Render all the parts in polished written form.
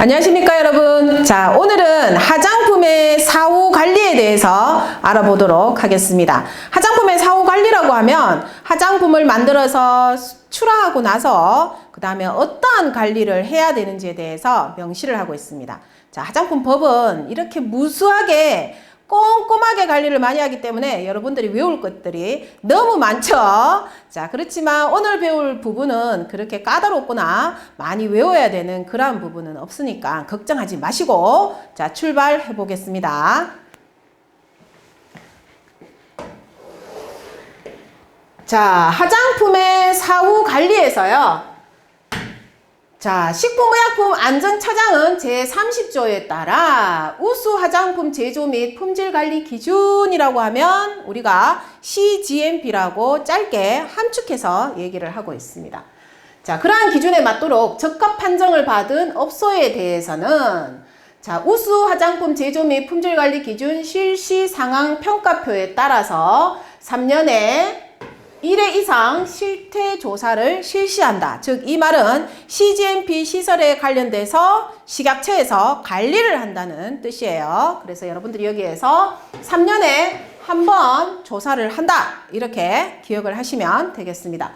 안녕하십니까 여러분. 자, 오늘은 화장품의 사후 관리에 대해서 알아보도록 하겠습니다. 화장품의 사후 관리라고 하면 화장품을 만들어서 출하하고 나서 그 다음에 어떠한 관리를 해야 되는지에 대해서 명시를 하고 있습니다. 자, 화장품 법은 이렇게 무수하게 꼼꼼하게 관리를 많이 하기 때문에 여러분들이 외울 것들이 너무 많죠. 자, 그렇지만 오늘 배울 부분은 그렇게 까다롭거나 많이 외워야 되는 그러한 부분은 없으니까 걱정하지 마시고 자, 출발해 보겠습니다. 자, 화장품의 사후 관리에서요. 자, 식품의약품안전처장은 제30조에 따라 우수 화장품 제조 및 품질 관리 기준이라고 하면 우리가 CGMP라고 짧게 함축해서 얘기를 하고 있습니다. 자, 그러한 기준에 맞도록 적합 판정을 받은 업소에 대해서는 자, 우수 화장품 제조 및 품질 관리 기준 실시 상황 평가표에 따라서 3년에 1회 이상 실태 조사를 실시한다. 즉, 이 말은 CGMP 시설에 관련돼서 식약처에서 관리를 한다는 뜻이에요. 그래서 여러분들이 여기에서 3년에 한 번 조사를 한다. 이렇게 기억을 하시면 되겠습니다.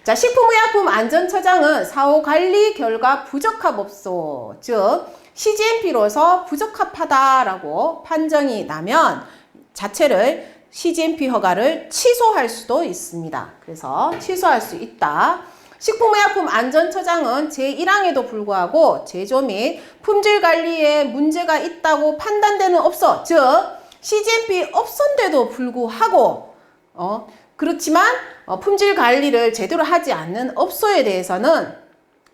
자, 식품의약품안전처장은 사후 관리 결과 부적합업소, 즉 CGMP로서 부적합하다라고 판정이 나면 자체를 CGMP 허가를 취소할 수도 있습니다. 그래서 취소할 수 있다. 식품의약품안전처장은 제1항에도 불구하고 제조 및 품질 관리에 문제가 있다고 판단되는 업소, 즉 CGMP 업소인데도 불구하고 그렇지만 품질 관리를 제대로 하지 않는 업소에 대해서는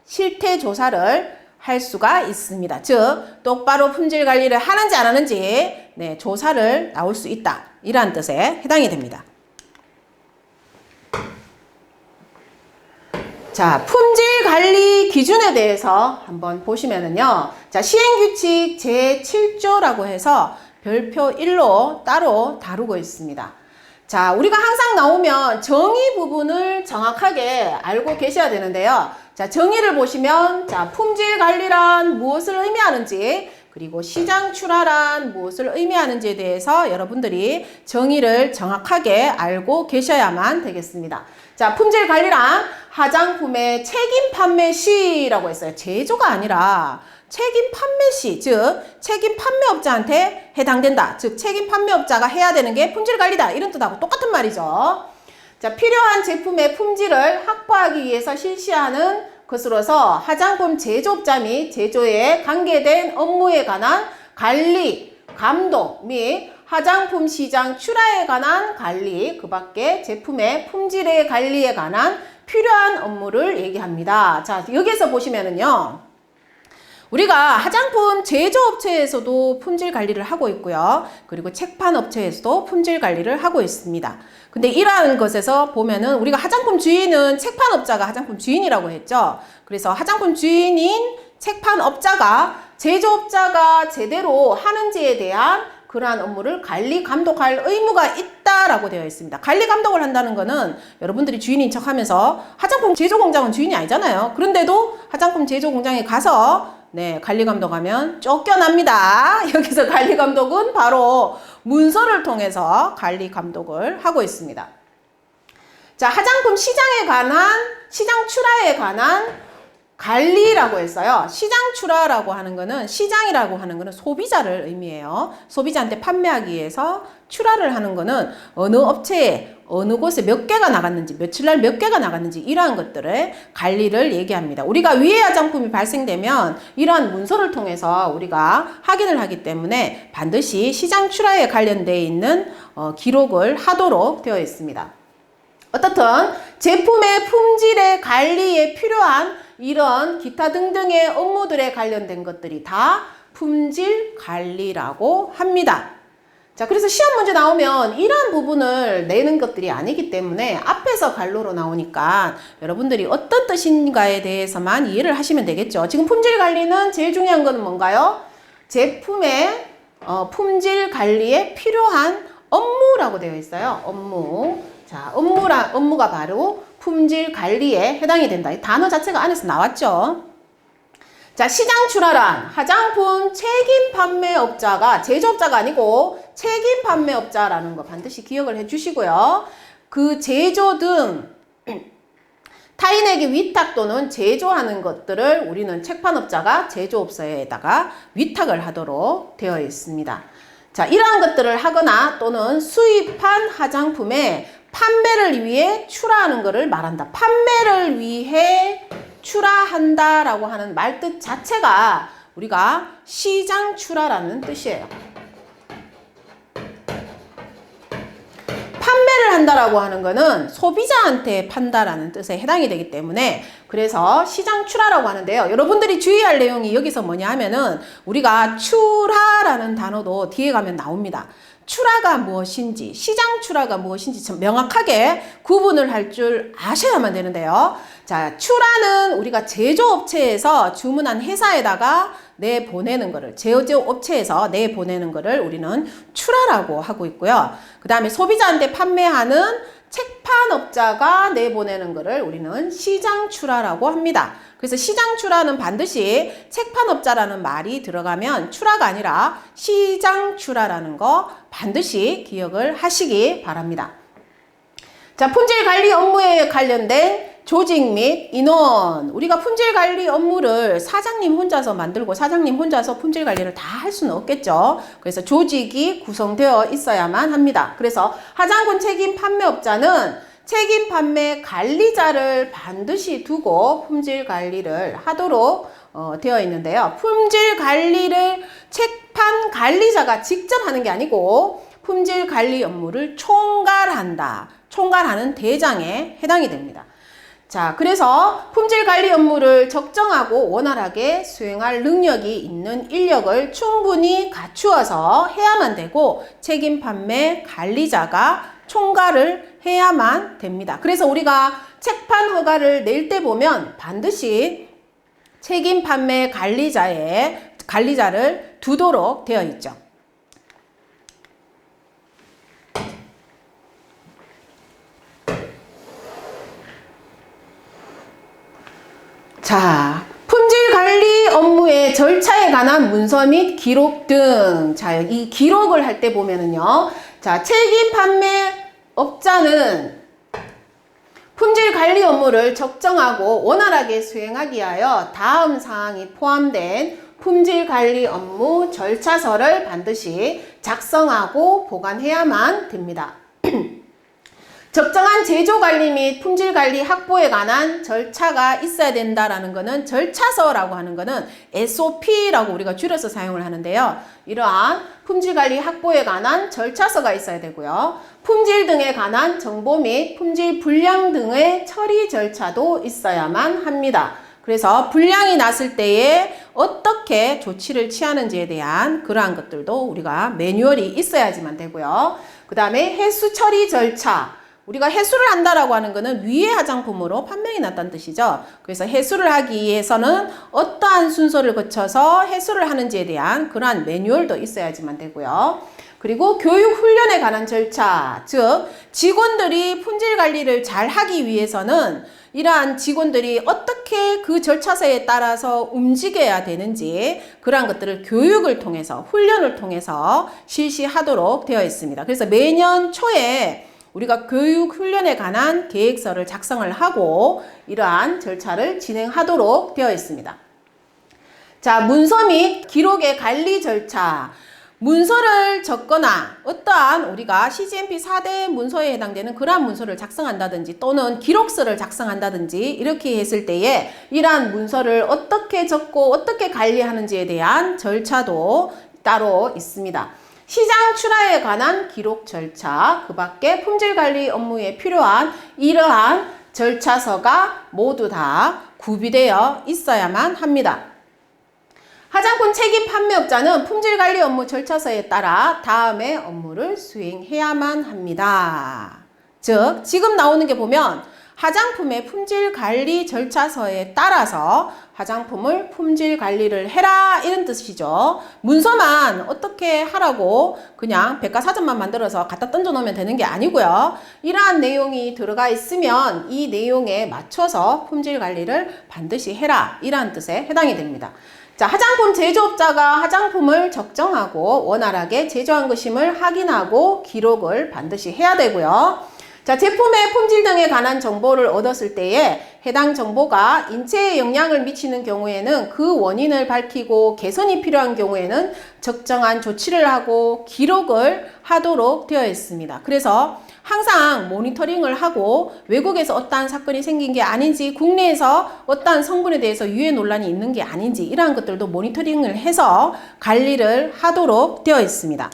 실태 조사를 할 수가 있습니다. 즉 똑바로 품질 관리를 하는지 안 하는지 조사를 나올 수 있다. 이러한 뜻에 해당이 됩니다. 자, 품질 관리 기준에 대해서 한번 보시면은요. 자, 시행규칙 제7조라고 해서 별표 1로 따로 다루고 있습니다. 자, 우리가 항상 나오면 정의 부분을 정확하게 알고 계셔야 되는데요. 자, 정의를 보시면 자, 품질 관리란 무엇을 의미하는지 그리고 시장 출하란 무엇을 의미하는지에 대해서 여러분들이 정의를 정확하게 알고 계셔야만 되겠습니다. 자, 품질 관리란 화장품의 책임 판매 시라고 했어요. 제조가 아니라 책임 판매 시, 즉 책임 판매업자한테 해당된다. 즉 책임 판매업자가 해야 되는 게 품질 관리다. 이런 뜻하고 똑같은 말이죠. 자, 필요한 제품의 품질을 확보하기 위해서 실시하는 것으로서 화장품 제조업자 및 제조에 관계된 업무에 관한 관리, 감독 및 화장품 시장 출하에 관한 관리, 그 밖에 제품의 품질의 관리에 관한 필요한 업무를 얘기합니다. 자, 여기에서 보시면은요. 우리가 화장품 제조업체에서도 품질 관리를 하고 있고요. 그리고 책판업체에서도 품질 관리를 하고 있습니다. 근데 이러한 것에서 보면은 우리가 화장품 주인은 책판업자가 화장품 주인이라고 했죠. 그래서 화장품 주인인 책판업자가 제조업자가 제대로 하는지에 대한 그러한 업무를 관리 감독할 의무가 있다라고 되어 있습니다. 관리 감독을 한다는 거는 여러분들이 주인인 척하면서 화장품 제조 공장은 주인이 아니잖아요. 그런데도 화장품 제조 공장에 가서 관리 감독하면 쫓겨납니다. 여기서 관리 감독은 바로 문서를 통해서 관리 감독을 하고 있습니다. 자, 화장품 시장에 관한, 시장 출하에 관한 관리라고 했어요. 시장 출하라고 하는 거는, 시장이라고 하는 거는 소비자를 의미해요. 소비자한테 판매하기 위해서 출하를 하는 거는 어느 업체에 어느 곳에 몇 개가 나갔는지, 며칠 날 몇 개가 나갔는지 이러한 것들을 관리를 얘기합니다. 우리가 위해 화장품이 발생되면 이러한 문서를 통해서 우리가 확인을 하기 때문에 반드시 시장 출하에 관련되어 있는 기록을 하도록 되어 있습니다. 어떻든 제품의 품질의 관리에 필요한 이런 기타 등등의 업무들에 관련된 것들이 다 품질 관리라고 합니다. 자, 그래서 시험 문제 나오면 이러한 부분을 내는 것들이 아니기 때문에 앞에서 관로로 나오니까 여러분들이 어떤 뜻인가에 대해서만 이해를 하시면 되겠죠. 지금 품질 관리는 제일 중요한 거는 뭔가요? 제품의 품질 관리에 필요한 업무라고 되어 있어요. 업무. 자, 업무가 바로 품질 관리에 해당이 된다. 이 단어 자체가 안에서 나왔죠. 자, 시장 출하란 화장품 책임 판매업자가 제조업자가 아니고 책임 판매업자라는 거 반드시 기억을 해 주시고요. 그 제조 등 타인에게 위탁 또는 제조하는 것들을 우리는 책판업자가 제조업소에다가 위탁을 하도록 되어 있습니다. 자, 이러한 것들을 하거나 또는 수입한 화장품의 판매를 위해 출하하는 것을 말한다. 판매를 위해 출하한다라고 하는 말뜻 자체가 우리가 시장 출하라는 뜻이에요. 판매를 한다라고 하는 거는 소비자한테 판다라는 뜻에 해당이 되기 때문에 그래서 시장 출하라고 하는데요. 여러분들이 주의할 내용이 여기서 뭐냐 하면은 우리가 출하라는 단어도 뒤에 가면 나옵니다. 출하가 무엇인지, 시장 출하가 무엇인지 좀 명확하게 구분을 할 줄 아셔야만 되는데요. 자, 출하는 우리가 제조업체에서 주문한 회사에다가 내보내는 거를, 제조업체에서 내보내는 거를 우리는 출하라고 하고 있고요. 그 다음에 소비자한테 판매하는 책판업자가 내보내는 거를 우리는 시장 출하라고 합니다. 그래서 시장 출하는 반드시 책판업자라는 말이 들어가면 출하가 아니라 시장 출하라는 거 반드시 기억을 하시기 바랍니다. 자, 품질 관리 업무에 관련된 조직 및 인원. 우리가 품질 관리 업무를 사장님 혼자서 만들고 사장님 혼자서 품질 관리를 다 할 수는 없겠죠. 그래서 조직이 구성되어 있어야만 합니다. 그래서 화장품 책임 판매업자는 책임 판매 관리자를 반드시 두고 품질 관리를 하도록 되어 있는데요. 품질 관리를 책판 관리자가 직접 하는 게 아니고 품질 관리 업무를 총괄한다. 총괄하는 대장에 해당이 됩니다. 자, 그래서 품질 관리 업무를 적정하고 원활하게 수행할 능력이 있는 인력을 충분히 갖추어서 해야만 되고 책임 판매 관리자가 총괄을 해야만 됩니다. 그래서 우리가 책판 허가를 낼 때 보면 반드시 책임 판매 관리자를 두도록 되어 있죠. 자, 품질 관리 업무의 절차에 관한 문서 및 기록 등. 자, 이 기록을 할 때 보면은요. 자, 책임 판매업자는 품질 관리 업무를 적정하고 원활하게 수행하기 위하여 다음 사항이 포함된 품질 관리 업무 절차서를 반드시 작성하고 보관해야만 됩니다. 적정한 제조관리 및 품질관리 확보에 관한 절차가 있어야 된다라는 것은 절차서라고 하는 것은 SOP라고 우리가 줄여서 사용을 하는데요. 이러한 품질관리 확보에 관한 절차서가 있어야 되고요. 품질 등에 관한 정보 및 품질 불량 등의 처리 절차도 있어야만 합니다. 그래서 불량이 났을 때에 어떻게 조치를 취하는지에 대한 그러한 것들도 우리가 매뉴얼이 있어야지만 되고요. 그 다음에 해수 처리 절차. 우리가 해수를 한다라고 하는 것은 위해 화장품으로 판명이 났다는 뜻이죠. 그래서 해수를 하기 위해서는 어떠한 순서를 거쳐서 해수를 하는지에 대한 그러한 매뉴얼도 있어야지만 되고요. 그리고 교육 훈련에 관한 절차, 즉 직원들이 품질 관리를 잘 하기 위해서는 이러한 직원들이 어떻게 그 절차서에 따라서 움직여야 되는지 그러한 것들을 교육을 통해서 훈련을 통해서 실시하도록 되어 있습니다. 그래서 매년 초에 우리가 교육 훈련에 관한 계획서를 작성을 하고 이러한 절차를 진행하도록 되어 있습니다. 자, 문서 및 기록의 관리 절차. 문서를 적거나 어떠한 우리가 CGMP 4대 문서에 해당되는 그러한 문서를 작성한다든지 또는 기록서를 작성한다든지 이렇게 했을 때에 이러한 문서를 어떻게 적고 어떻게 관리하는지에 대한 절차도 따로 있습니다. 시장 출하에 관한 기록 절차, 그 밖에 품질관리 업무에 필요한 이러한 절차서가 모두 다 구비되어 있어야만 합니다. 화장품 책임 판매업자는 품질관리 업무 절차서에 따라 다음의 업무를 수행해야만 합니다. 즉, 지금 나오는 게 보면 화장품의 품질 관리 절차서에 따라서 화장품을 품질 관리를 해라 이런 뜻이죠. 문서만 어떻게 하라고 그냥 백과사전만 만들어서 갖다 던져 놓으면 되는 게 아니고요. 이러한 내용이 들어가 있으면 이 내용에 맞춰서 품질 관리를 반드시 해라 이러한 뜻에 해당이 됩니다. 자, 화장품 제조업자가 화장품을 적정하고 원활하게 제조한 것임을 확인하고 기록을 반드시 해야 되고요. 자, 제품의 품질 등에 관한 정보를 얻었을 때에 해당 정보가 인체에 영향을 미치는 경우에는 그 원인을 밝히고 개선이 필요한 경우에는 적정한 조치를 하고 기록을 하도록 되어 있습니다. 그래서 항상 모니터링을 하고 외국에서 어떠한 사건이 생긴 게 아닌지 국내에서 어떠한 성분에 대해서 유해 논란이 있는 게 아닌지 이러한 것들도 모니터링을 해서 관리를 하도록 되어 있습니다.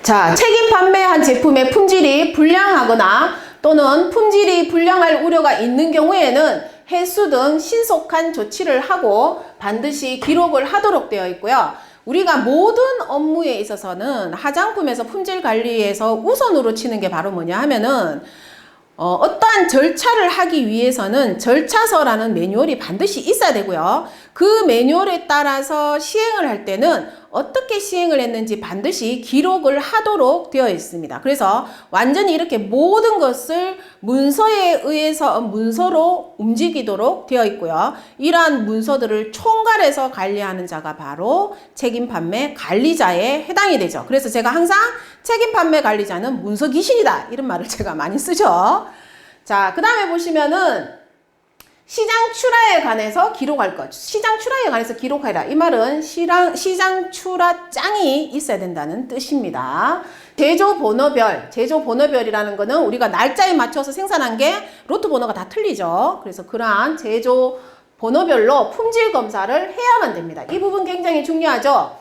자, 책임 판매한 제품의 품질이 불량하거나 또는 품질이 불량할 우려가 있는 경우에는 해수 등 신속한 조치를 하고 반드시 기록을 하도록 되어 있고요. 우리가 모든 업무에 있어서는 화장품에서 품질 관리에서 우선으로 치는 게 바로 뭐냐 하면은 어떠한 절차를 하기 위해서는 절차서라는 매뉴얼이 반드시 있어야 되고요. 그 매뉴얼에 따라서 시행을 할 때는 어떻게 시행을 했는지 반드시 기록을 하도록 되어 있습니다. 그래서 완전히 이렇게 모든 것을 문서에 의해서 문서로 움직이도록 되어 있고요. 이러한 문서들을 총괄해서 관리하는 자가 바로 책임 판매 관리자에 해당이 되죠. 그래서 제가 항상 책임 판매 관리자는 문서 귀신이다 이런 말을 제가 많이 쓰죠. 자, 그 다음에 보시면은 시장 출하에 관해서 기록할 것. 시장 출하에 관해서 기록하라. 이 말은 시장 출하 짱이 있어야 된다는 뜻입니다. 제조 번호별이라는 거는 우리가 날짜에 맞춰서 생산한 게 로트 번호가 다 틀리죠. 그래서 그러한 제조 번호별로 품질 검사를 해야만 됩니다. 이 부분 굉장히 중요하죠.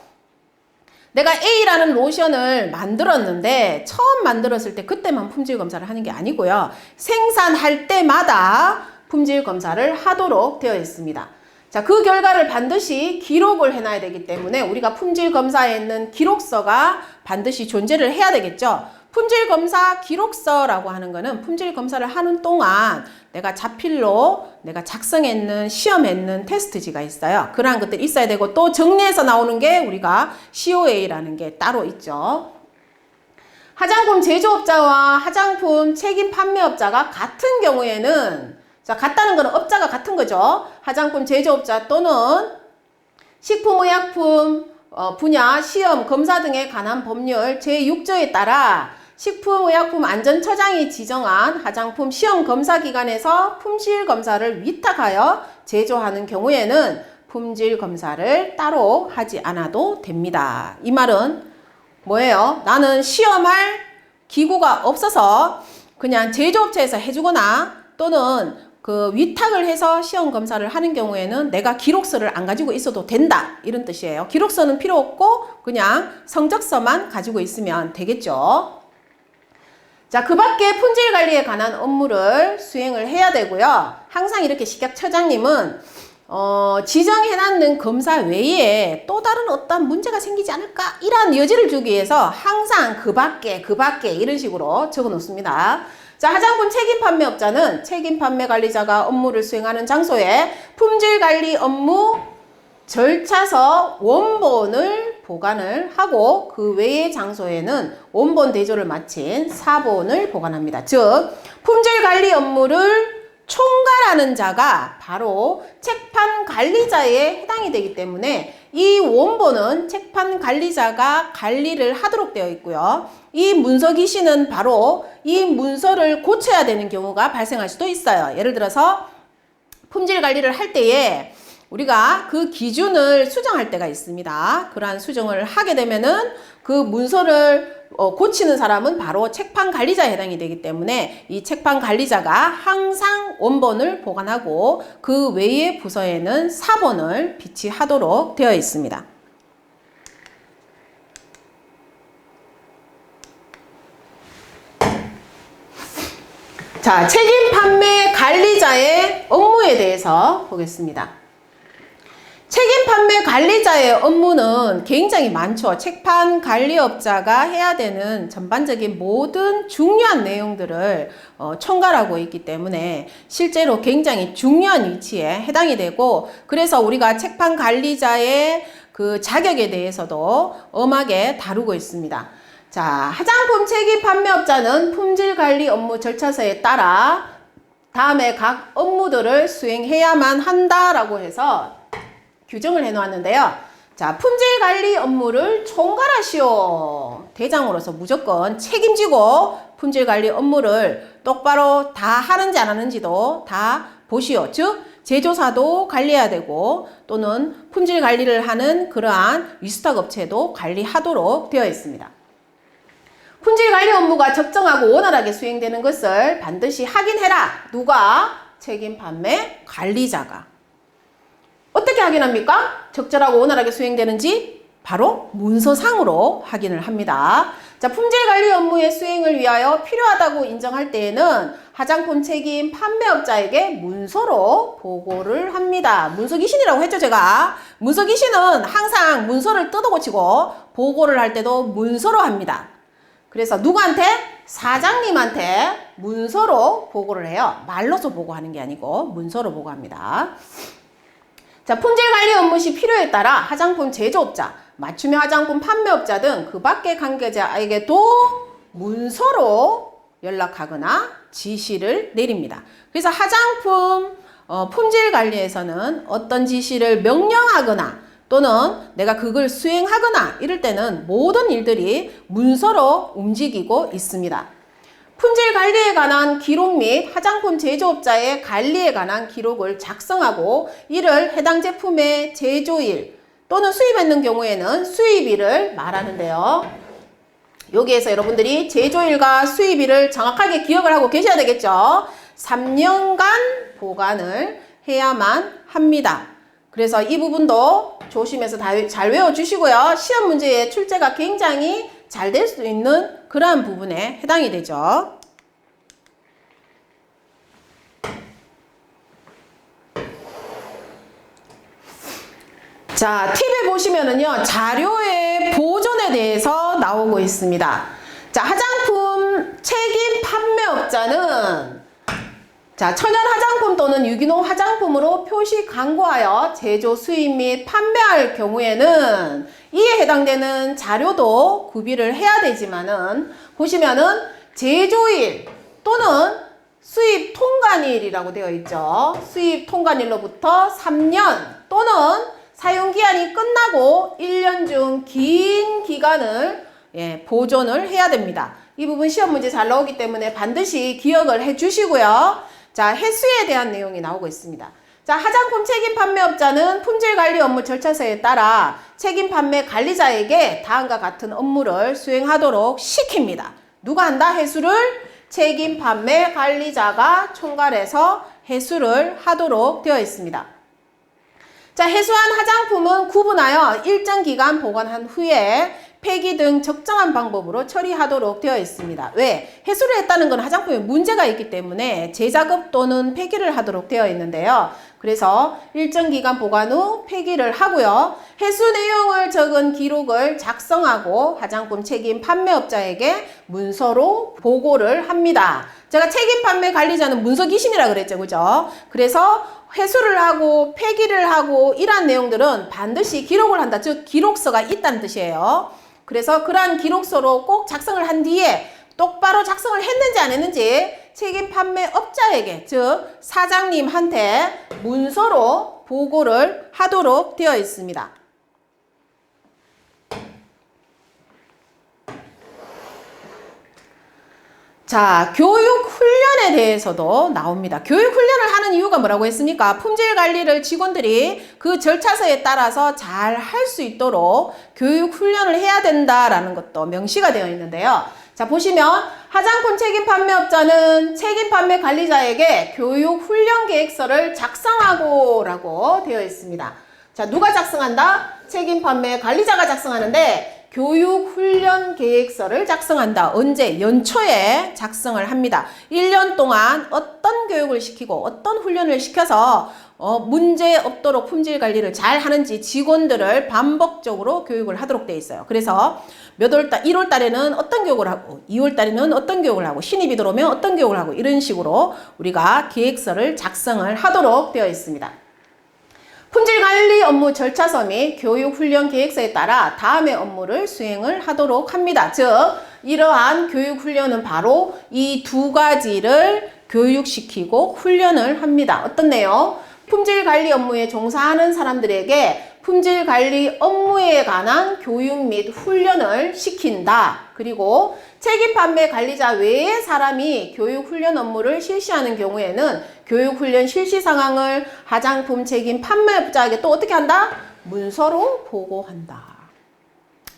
내가 A라는 로션을 만들었는데 처음 만들었을 때 그때만 품질 검사를 하는 게 아니고요. 생산할 때마다 품질 검사를 하도록 되어 있습니다. 자, 그 결과를 반드시 기록을 해놔야 되기 때문에 우리가 품질 검사에 있는 기록서가 반드시 존재를 해야 되겠죠. 품질 검사 기록서라고 하는 거는 품질 검사를 하는 동안 내가 자필로 내가 작성했는 시험했는 테스트지가 있어요. 그러한 것들이 있어야 되고 또 정리해서 나오는 게 우리가 COA라는 게 따로 있죠. 화장품 제조업자와 화장품 책임 판매업자가 같은 경우에는 자, 같다는 거는 업자가 같은 거죠. 화장품 제조업자 또는 식품의약품 분야 시험 검사 등에 관한 법률 제6조에 따라 식품의약품안전처장이 지정한 화장품 시험 검사 기관에서 품질 검사를 위탁하여 제조하는 경우에는 품질 검사를 따로 하지 않아도 됩니다. 이 말은 뭐예요? 나는 시험할 기구가 없어서 그냥 제조업체에서 해주거나 또는 그 위탁을 해서 시험 검사를 하는 경우에는 내가 기록서를 안 가지고 있어도 된다 이런 뜻이에요. 기록서는 필요 없고 그냥 성적서만 가지고 있으면 되겠죠. 자, 그 밖에 품질 관리에 관한 업무를 수행을 해야 되고요. 항상 이렇게 식약처장님은 지정해놨는 검사 외에 또 다른 어떤 문제가 생기지 않을까 이런 여지를 주기 위해서 항상 그 밖에 이런 식으로 적어 놓습니다. 자, 화장품 책임 판매업자는 책임 판매 관리자가 업무를 수행하는 장소에 품질 관리 업무 절차서 원본을 보관을 하고 그 외의 장소에는 원본 대조를 마친 사본을 보관합니다. 즉, 품질 관리 업무를 총괄하는 자가 바로 책판 관리자에 해당이 되기 때문에 이 원본은 책판 관리자가 관리를 하도록 되어 있고요. 이 문서 귀신은 바로 이 문서를 고쳐야 되는 경우가 발생할 수도 있어요. 예를 들어서 품질 관리를 할 때에 우리가 그 기준을 수정할 때가 있습니다. 그러한 수정을 하게 되면은 그 문서를 고치는 사람은 바로 책판 관리자에 해당이 되기 때문에 이 책판 관리자가 항상 원본을 보관하고 그 외의 부서에는 사본을 비치하도록 되어 있습니다. 자, 책임 판매 관리자의 업무에 대해서 보겠습니다. 책임 판매 관리자의 업무는 굉장히 많죠. 책판 관리업자가 해야 되는 전반적인 모든 중요한 내용들을 총괄하고 있기 때문에 실제로 굉장히 중요한 위치에 해당이 되고, 그래서 우리가 책판 관리자의 그 자격에 대해서도 엄하게 다루고 있습니다. 자, 화장품 책임 판매업자는 품질 관리 업무 절차서에 따라 다음에 각 업무들을 수행해야만 한다라고 해서 규정을 해놓았는데요. 자, 품질 관리 업무를 총괄하시오. 대장으로서 무조건 책임지고 품질 관리 업무를 똑바로 다 하는지 안 하는지도 다 보시오. 즉, 제조사도 관리해야 되고 또는 품질 관리를 하는 그러한 위스탁 업체도 관리하도록 되어 있습니다. 품질 관리 업무가 적정하고 원활하게 수행되는 것을 반드시 확인해라. 누가? 책임 판매 관리자가. 어떻게 확인합니까? 적절하고 원활하게 수행되는지 바로 문서상으로 확인을 합니다. 자, 품질 관리 업무의 수행을 위하여 필요하다고 인정할 때에는 화장품 책임 판매업자에게 문서로 보고를 합니다. 문서기신이라고 했죠, 제가. 문서기신은 항상 문서를 뜯어 고치고 보고를 할 때도 문서로 합니다. 그래서 누구한테? 사장님한테 문서로 보고를 해요. 말로서 보고하는 게 아니고 문서로 보고합니다. 자, 품질 관리 업무 시 필요에 따라 화장품 제조업자, 맞춤형 화장품 판매업자 등 그 밖의 관계자에게도 문서로 연락하거나 지시를 내립니다. 그래서 화장품 품질 관리에서는 어떤 지시를 명령하거나 또는 내가 그걸 수행하거나 이럴 때는 모든 일들이 문서로 움직이고 있습니다. 품질 관리에 관한 기록 및 화장품 제조업자의 관리에 관한 기록을 작성하고 이를 해당 제품의 제조일 또는 수입했는 경우에는 수입일을 말하는데요. 여기에서 여러분들이 제조일과 수입일을 정확하게 기억을 하고 계셔야 되겠죠. 3년간 보관을 해야만 합니다. 그래서 이 부분도 조심해서 잘 외워주시고요. 시험 문제의 출제가 굉장히 잘 될 수 있는 그러한 부분에 해당이 되죠. 자, 팁에 보시면은요, 자료의 보존에 대해서 나오고 있습니다. 자, 화장품 책임 판매업자는 자, 천연 화장품 또는 유기농 화장품으로 표시 광고하여 제조, 수입 및 판매할 경우에는 이에 해당되는 자료도 구비를 해야 되지만은 보시면은 제조일 또는 수입 통관일이라고 되어 있죠. 수입 통관일로부터 3년 또는 사용기한이 끝나고 1년 중 긴 기간을 보존을 해야 됩니다. 이 부분 시험 문제 잘 나오기 때문에 반드시 기억을 해 주시고요. 자, 횟수에 대한 내용이 나오고 있습니다. 자, 화장품 책임 판매업자는 품질 관리 업무 절차서에 따라 책임 판매 관리자에게 다음과 같은 업무를 수행하도록 시킵니다. 누가 한다? 해수를 책임 판매 관리자가 총괄해서 해수를 하도록 되어 있습니다. 자, 해수한 화장품은 구분하여 일정 기간 보관한 후에 폐기 등 적정한 방법으로 처리하도록 되어 있습니다. 왜? 해수를 했다는 건 화장품에 문제가 있기 때문에 재작업 또는 폐기를 하도록 되어 있는데요. 그래서 일정 기간 보관 후 폐기를 하고요. 해수 내용을 적은 기록을 작성하고 화장품 책임 판매업자에게 문서로 보고를 합니다. 제가 책임 판매 관리자는 문서 기신이라 그랬죠. 그죠? 그래서 회수를 하고 폐기를 하고 이러한 내용들은 반드시 기록을 한다. 즉 기록서가 있다는 뜻이에요. 그래서 그러한 기록서로 꼭 작성을 한 뒤에 똑바로 작성을 했는지 안 했는지 책임 판매업자에게 즉 사장님한테 문서로 보고를 하도록 되어 있습니다. 자, 교육훈련에 대해서도 나옵니다. 교육훈련을 하는 이유가 뭐라고 했습니까? 품질관리를 직원들이 그 절차서에 따라서 잘 할 수 있도록 교육훈련을 해야 된다라는 것도 명시가 되어 있는데요. 자, 보시면 화장품 책임 판매업자는 책임 판매 관리자에게 교육훈련 계획서를 작성하고 라고 되어 있습니다. 자, 누가 작성한다? 책임 판매 관리자가 작성하는데 교육훈련 계획서를 작성한다. 언제? 연초에 작성을 합니다. 1년 동안 어떤 어떤 교육을 시키고 어떤 훈련을 시켜서 문제 없도록 품질 관리를 잘 하는지 직원들을 반복적으로 교육을 하도록 되어 있어요. 그래서 몇 월달, 1월 달에는 어떤 교육을 하고 2월 달에는 어떤 교육을 하고 신입이 들어오면 어떤 교육을 하고 이런 식으로 우리가 계획서를 작성을 하도록 되어 있습니다. 품질관리 업무 절차서 및 교육훈련 계획서에 따라 다음의 업무를 수행을 하도록 합니다. 즉 이러한 교육훈련은 바로 이 두 가지를 교육시키고 훈련을 합니다. 어떤 내용? 품질관리 업무에 종사하는 사람들에게 품질관리 업무에 관한 교육 및 훈련을 시킨다. 그리고 책임 판매 관리자 외의 사람이 교육 훈련 업무를 실시하는 경우에는 교육 훈련 실시 상황을 화장품 책임 판매업자에게 또 어떻게 한다? 문서로 보고한다.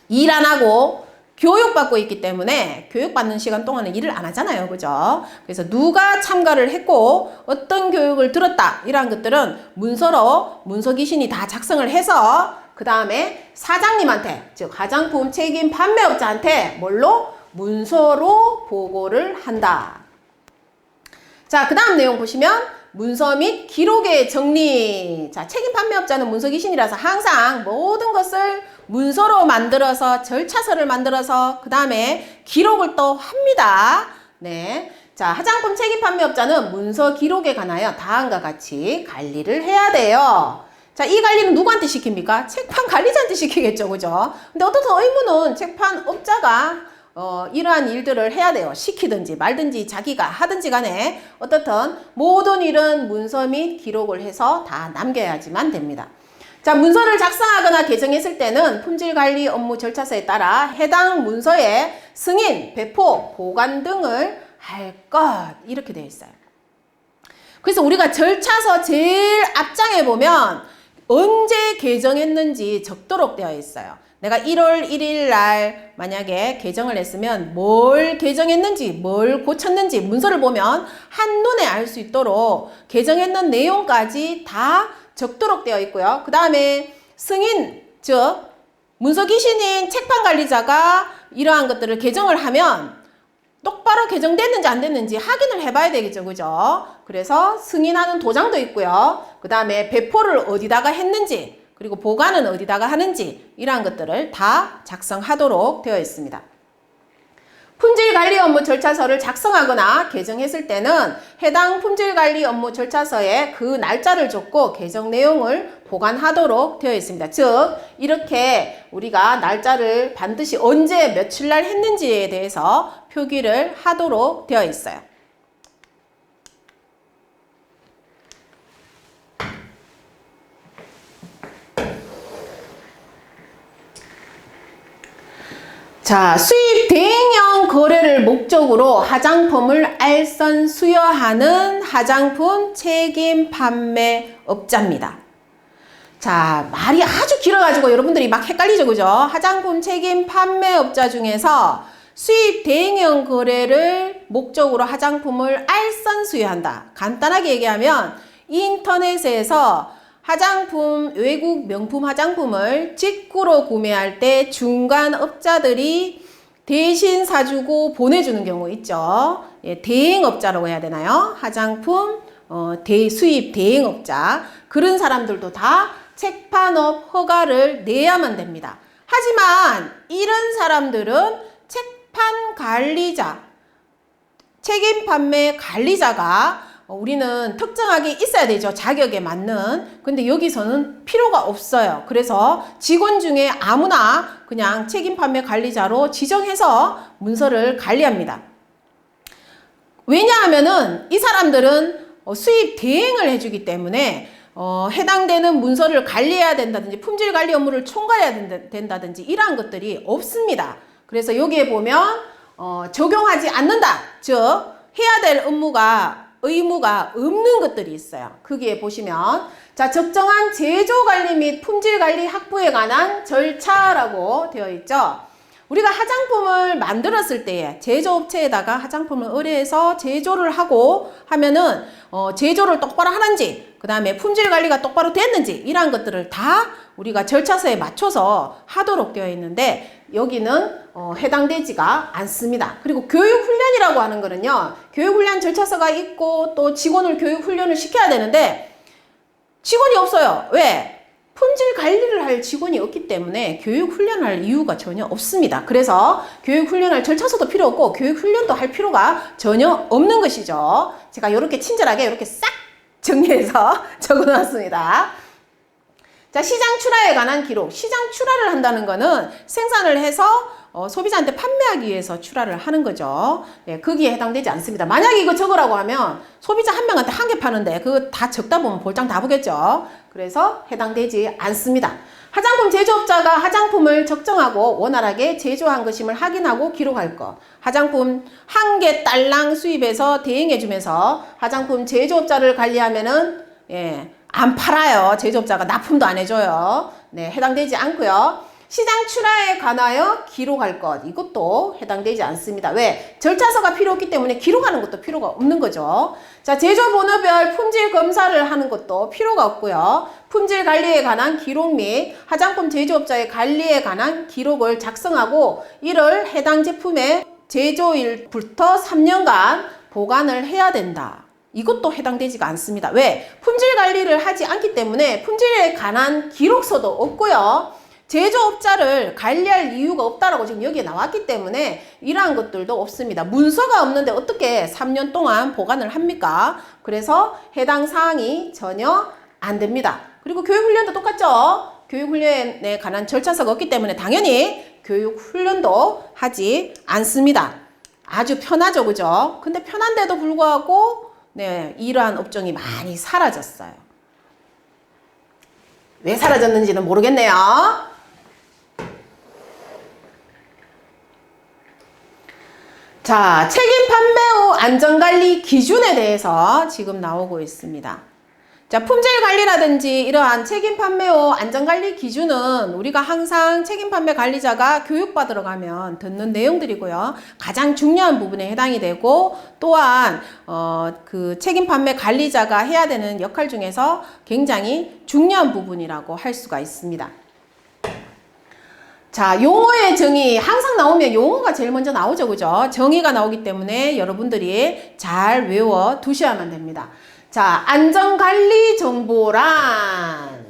일 안 하고 교육받고 있기 때문에 교육받는 시간 동안은 일을 안 하잖아요. 그죠? 그래서 누가 참가를 했고 어떤 교육을 들었다 이러한 것들은 문서로 문서기신이 다 작성을 해서 그 다음에 사장님한테 즉 화장품 책임 판매업자한테 뭘로? 문서로 보고를 한다. 자, 그 다음 내용 보시면 문서 및 기록의 정리. 자, 책임 판매업자는 문서기신이라서 항상 모든 것을 문서로 만들어서 절차서를 만들어서 그 다음에 기록을 또 합니다. 네. 자, 화장품 책임 판매업자는 문서 기록에 관하여 다음과 같이 관리를 해야 돼요. 자, 이 관리는 누구한테 시킵니까? 책판 관리자한테 시키겠죠. 그죠? 근데 어떻든 의무는 책판 업자가 이러한 일들을 해야 돼요. 시키든지 말든지 자기가 하든지 간에 어떻든 모든 일은 문서 및 기록을 해서 다 남겨야지만 됩니다. 자, 문서를 작성하거나 개정했을 때는 품질관리 업무 절차서에 따라 해당 문서의 승인, 배포, 보관 등을 할 것 이렇게 되어 있어요. 그래서 우리가 절차서 제일 앞장에 보면 언제 개정했는지 적도록 되어 있어요. 내가 1월 1일 날 만약에 개정을 했으면 뭘 개정했는지 뭘 고쳤는지 문서를 보면 한눈에 알 수 있도록 개정했는 내용까지 다 적도록 되어 있고요. 그 다음에 승인, 즉 문서기신인 책판관리자가 이러한 것들을 개정을 하면 똑바로 개정됐는지 안 됐는지 확인을 해봐야 되겠죠. 그죠? 그래서 승인하는 도장도 있고요. 그 다음에 배포를 어디다가 했는지 그리고 보관은 어디다가 하는지 이러한 것들을 다 작성하도록 되어 있습니다. 품질관리 업무 절차서를 작성하거나 개정했을 때는 해당 품질관리 업무 절차서에 그 날짜를 적고 개정 내용을 보관하도록 되어 있습니다. 즉 이렇게 우리가 날짜를 반드시 언제 며칠 날 했는지에 대해서 표기를 하도록 되어 있어요. 자, 수입 대행형 거래를 목적으로 화장품을 알선 수여하는 화장품 책임 판매업자입니다. 자, 말이 아주 길어가지고 여러분들이 막 헷갈리죠, 그죠? 화장품 책임 판매업자 중에서 수입 대행형 거래를 목적으로 화장품을 알선 수여한다. 간단하게 얘기하면 인터넷에서 화장품, 외국 명품 화장품을 직구로 구매할 때 중간 업자들이 대신 사주고 보내주는 경우 있죠. 예, 대행업자라고 해야 되나요? 화장품 수입 대행업자. 그런 사람들도 다 책판업 허가를 내야만 됩니다. 하지만 이런 사람들은 책판 관리자, 책임 판매 관리자가 우리는 특정하게 있어야 되죠. 자격에 맞는. 근데 여기서는 필요가 없어요. 그래서 직원 중에 아무나 그냥 책임 판매 관리자로 지정해서 문서를 관리합니다. 왜냐하면은 이 사람들은 수입 대행을 해주기 때문에 해당되는 문서를 관리해야 된다든지 품질 관리 업무를 총괄해야 된다든지 이러한 것들이 없습니다. 그래서 여기에 보면 적용하지 않는다. 즉 해야 될 의무가 없는 것들이 있어요. 거기에 보시면 자, 적정한 제조 관리 및 품질 관리 확보에 관한 절차라고 되어 있죠. 우리가 화장품을 만들었을 때에 제조업체에다가 화장품을 의뢰해서 제조를 하고 하면은 제조를 똑바로 하는지, 그 다음에 품질 관리가 똑바로 됐는지 이러한 것들을 다 우리가 절차서에 맞춰서 하도록 되어 있는데 여기는 해당되지가 않습니다. 그리고 교육훈련이라고 하는 거는요, 교육훈련 절차서가 있고 또 직원을 교육훈련을 시켜야 되는데 직원이 없어요. 왜? 품질 관리를 할 직원이 없기 때문에 교육훈련할 이유가 전혀 없습니다. 그래서 교육훈련할 절차서도 필요 없고 교육훈련도 할 필요가 전혀 없는 것이죠. 제가 이렇게 친절하게 이렇게 싹 정리해서 적어놨습니다. 자, 시장 출하에 관한 기록. 시장 출하를 한다는 거는 생산을 해서 소비자한테 판매하기 위해서 출하를 하는 거죠. 네, 거기에 해당되지 않습니다. 만약에 이거 적으라고 하면 소비자 한 명한테 한 개 파는데 그거 다 적다 보면 볼장 다 보겠죠. 그래서 해당되지 않습니다. 화장품 제조업자가 화장품을 적정하고 원활하게 제조한 것임을 확인하고 기록할 것. 화장품 한 개 딸랑 수입해서 대행해주면서 화장품 제조업자를 관리하면은 안 팔아요. 제조업자가 납품도 안 해줘요. 네, 해당되지 않고요. 시장 출하에 관하여 기록할 것. 이것도 해당되지 않습니다. 왜? 절차서가 필요 없기 때문에 기록하는 것도 필요가 없는 거죠. 자, 제조번호별 품질 검사를 하는 것도 필요가 없고요. 품질 관리에 관한 기록 및 화장품 제조업자의 관리에 관한 기록을 작성하고 이를 해당 제품의 제조일부터 3년간 보관을 해야 된다. 이것도 해당되지가 않습니다. 왜? 품질 관리를 하지 않기 때문에 품질에 관한 기록서도 없고요. 제조업자를 관리할 이유가 없다라고 지금 여기에 나왔기 때문에 이러한 것들도 없습니다. 문서가 없는데 어떻게 3년 동안 보관을 합니까? 그래서 해당 사항이 전혀 안 됩니다. 그리고 교육훈련도 똑같죠? 교육훈련에 관한 절차서가 없기 때문에 당연히 교육훈련도 하지 않습니다. 아주 편하죠, 그죠? 근데 편한데도 불구하고 이러한 업종이 많이 사라졌어요. 왜 사라졌는지는 모르겠네요. 자, 책임 판매 후 안전관리 기준에 대해서 지금 나오고 있습니다. 자, 품질 관리라든지 이러한 책임 판매 후 안전관리 기준은 우리가 항상 책임 판매 관리자가 교육받으러 가면 듣는 내용들이고요. 가장 중요한 부분에 해당이 되고 또한 그 책임 판매 관리자가 해야 되는 역할 중에서 굉장히 중요한 부분이라고 할 수가 있습니다. 자, 용어의 정의 항상 나오면 용어가 제일 먼저 나오죠, 그죠? 정의가 나오기 때문에 여러분들이 잘 외워 두셔야만 됩니다. 자, 안전관리 정보란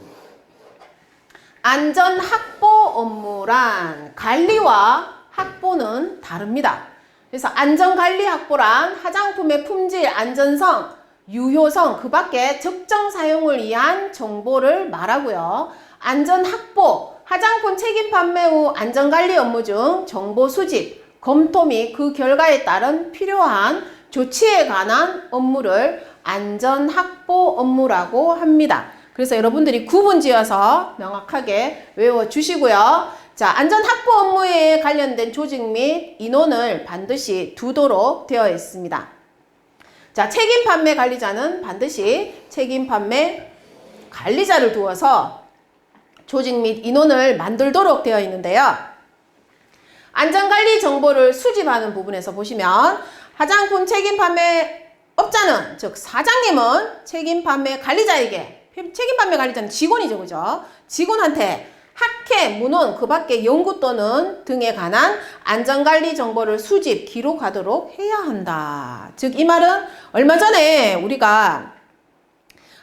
안전확보 업무란 관리와 확보는 다릅니다. 그래서 안전관리 확보란 화장품의 품질, 안전성, 유효성, 그 밖에 적정 사용을 위한 정보를 말하고요. 안전확보, 화장품 책임 판매 후 안전관리 업무 중 정보 수집, 검토 및 그 결과에 따른 필요한 조치에 관한 업무를 안전확보 업무라고 합니다. 그래서 여러분들이 구분지어서 명확하게 외워주시고요. 자, 안전확보 업무에 관련된 조직 및 인원을 반드시 두도록 되어 있습니다. 자, 책임 판매 관리자는 반드시 책임 판매 관리자를 두어서 조직 및 인원을 만들도록 되어 있는데요. 안전관리 정보를 수집하는 부분에서 보시면 화장품 책임 판매 업자는, 즉 사장님은 책임 판매 관리자에게, 책임 판매 관리자는 직원이죠, 그죠? 직원한테 학회, 문헌, 그 밖에 연구 또는 등에 관한 안전관리 정보를 수집, 기록하도록 해야 한다. 즉 이 말은 얼마 전에 우리가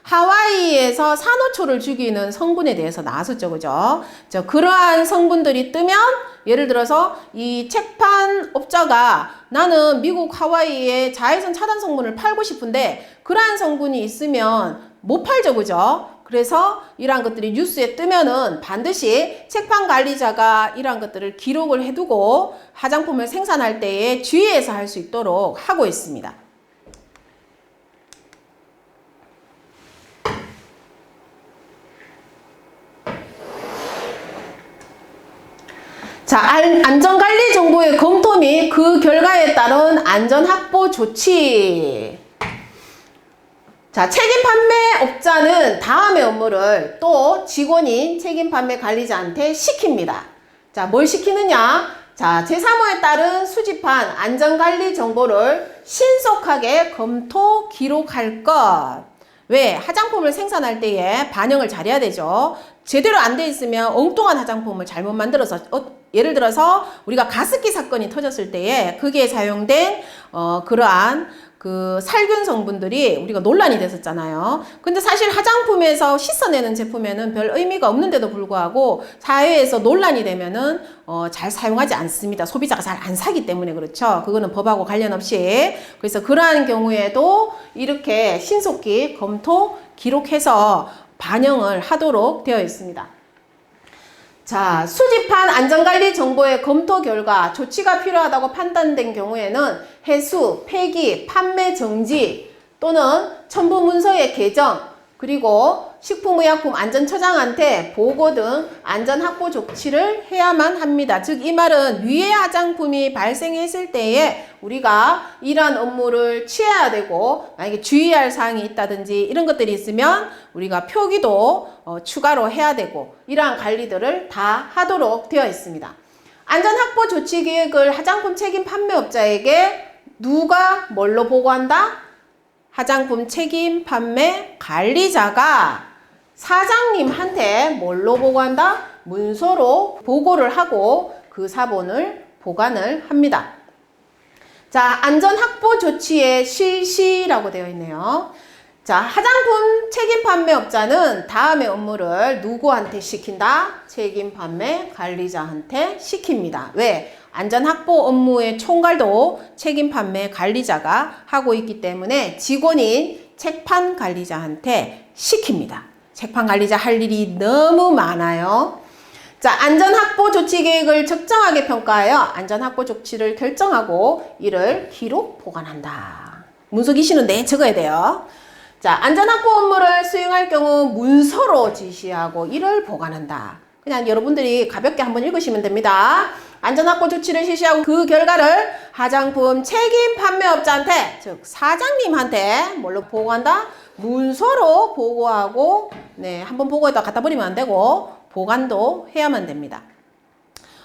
하와이에서 산호초를 죽이는 성분에 대해서 나왔었죠, 그죠? 그러한 성분들이 뜨면 예를 들어서 이 책판 업자가 나는 미국 하와이에 자외선 차단 성분을 팔고 싶은데 그러한 성분이 있으면 못 팔죠, 그죠? 그래서 이러한 것들이 뉴스에 뜨면은 반드시 책판 관리자가 이러한 것들을 기록을 해두고 화장품을 생산할 때에 주의해서 할 수 있도록 하고 있습니다. 자, 안전관리 정보의 검토 및 그 결과에 따른 안전확보 조치. 자, 책임 판매업자는 다음의 업무를 또 직원인 책임 판매 관리자한테 시킵니다. 자, 뭘 시키느냐? 자, 제3호에 따른 수집한 안전관리 정보를 신속하게 검토, 기록할 것. 왜? 화장품을 생산할 때에 반영을 잘해야 되죠. 제대로 안 돼 있으면 엉뚱한 화장품을 잘못 만들어서 예를 들어서 우리가 가습기 사건이 터졌을 때에 거기에 사용된 그러한 그 살균 성분들이 우리가 논란이 됐었잖아요. 근데 사실 화장품에서 씻어내는 제품에는 별 의미가 없는데도 불구하고 사회에서 논란이 되면은 잘 사용하지 않습니다. 소비자가 잘 안 사기 때문에 그렇죠. 그거는 법하고 관련 없이. 그래서 그러한 경우에도 이렇게 신속히 검토, 기록해서 반영을 하도록 되어 있습니다. 자, 수집한 안전관리 정보의 검토 결과 조치가 필요하다고 판단된 경우에는 해수, 폐기, 판매 정지 또는 첨부 문서의 개정, 그리고 식품의약품 안전처장한테 보고 등 안전 확보 조치를 해야만 합니다. 즉 이 말은 위해 화장품이 발생했을 때에 우리가 이러한 업무를 취해야 되고, 만약에 주의할 사항이 있다든지 이런 것들이 있으면 우리가 표기도 추가로 해야 되고, 이러한 관리들을 다 하도록 되어 있습니다. 안전 확보 조치 계획을 화장품 책임 판매업자에게 누가 뭘로 보고한다? 화장품 책임 판매 관리자가 사장님한테 뭘로 보고한다? 문서로 보고를 하고 그 사본을 보관을 합니다. 자, 안전 확보 조치의 실시라고 되어 있네요. 자, 화장품 책임 판매업자는 다음의 업무를 누구한테 시킨다? 책임 판매 관리자한테 시킵니다. 왜? 안전 확보 업무의 총괄도 책임 판매 관리자가 하고 있기 때문에 직원인 책판 관리자한테 시킵니다. 책판 관리자 할 일이 너무 많아요. 자, 안전 확보 조치 계획을 적정하게 평가하여 안전 확보 조치를 결정하고 이를 기록 보관한다. 문서 기시는 내 적어야 돼요. 자, 안전 확보 업무를 수행할 경우 문서로 지시하고 이를 보관한다. 그냥 여러분들이 가볍게 한번 읽으시면 됩니다. 안전 확보 조치를 실시하고 그 결과를 화장품 책임 판매업자한테, 즉 사장님한테 뭘로 보고한다? 문서로 보고하고, 네, 한번 보고했다가 갖다 버리면 안 되고 보관도 해야만 됩니다.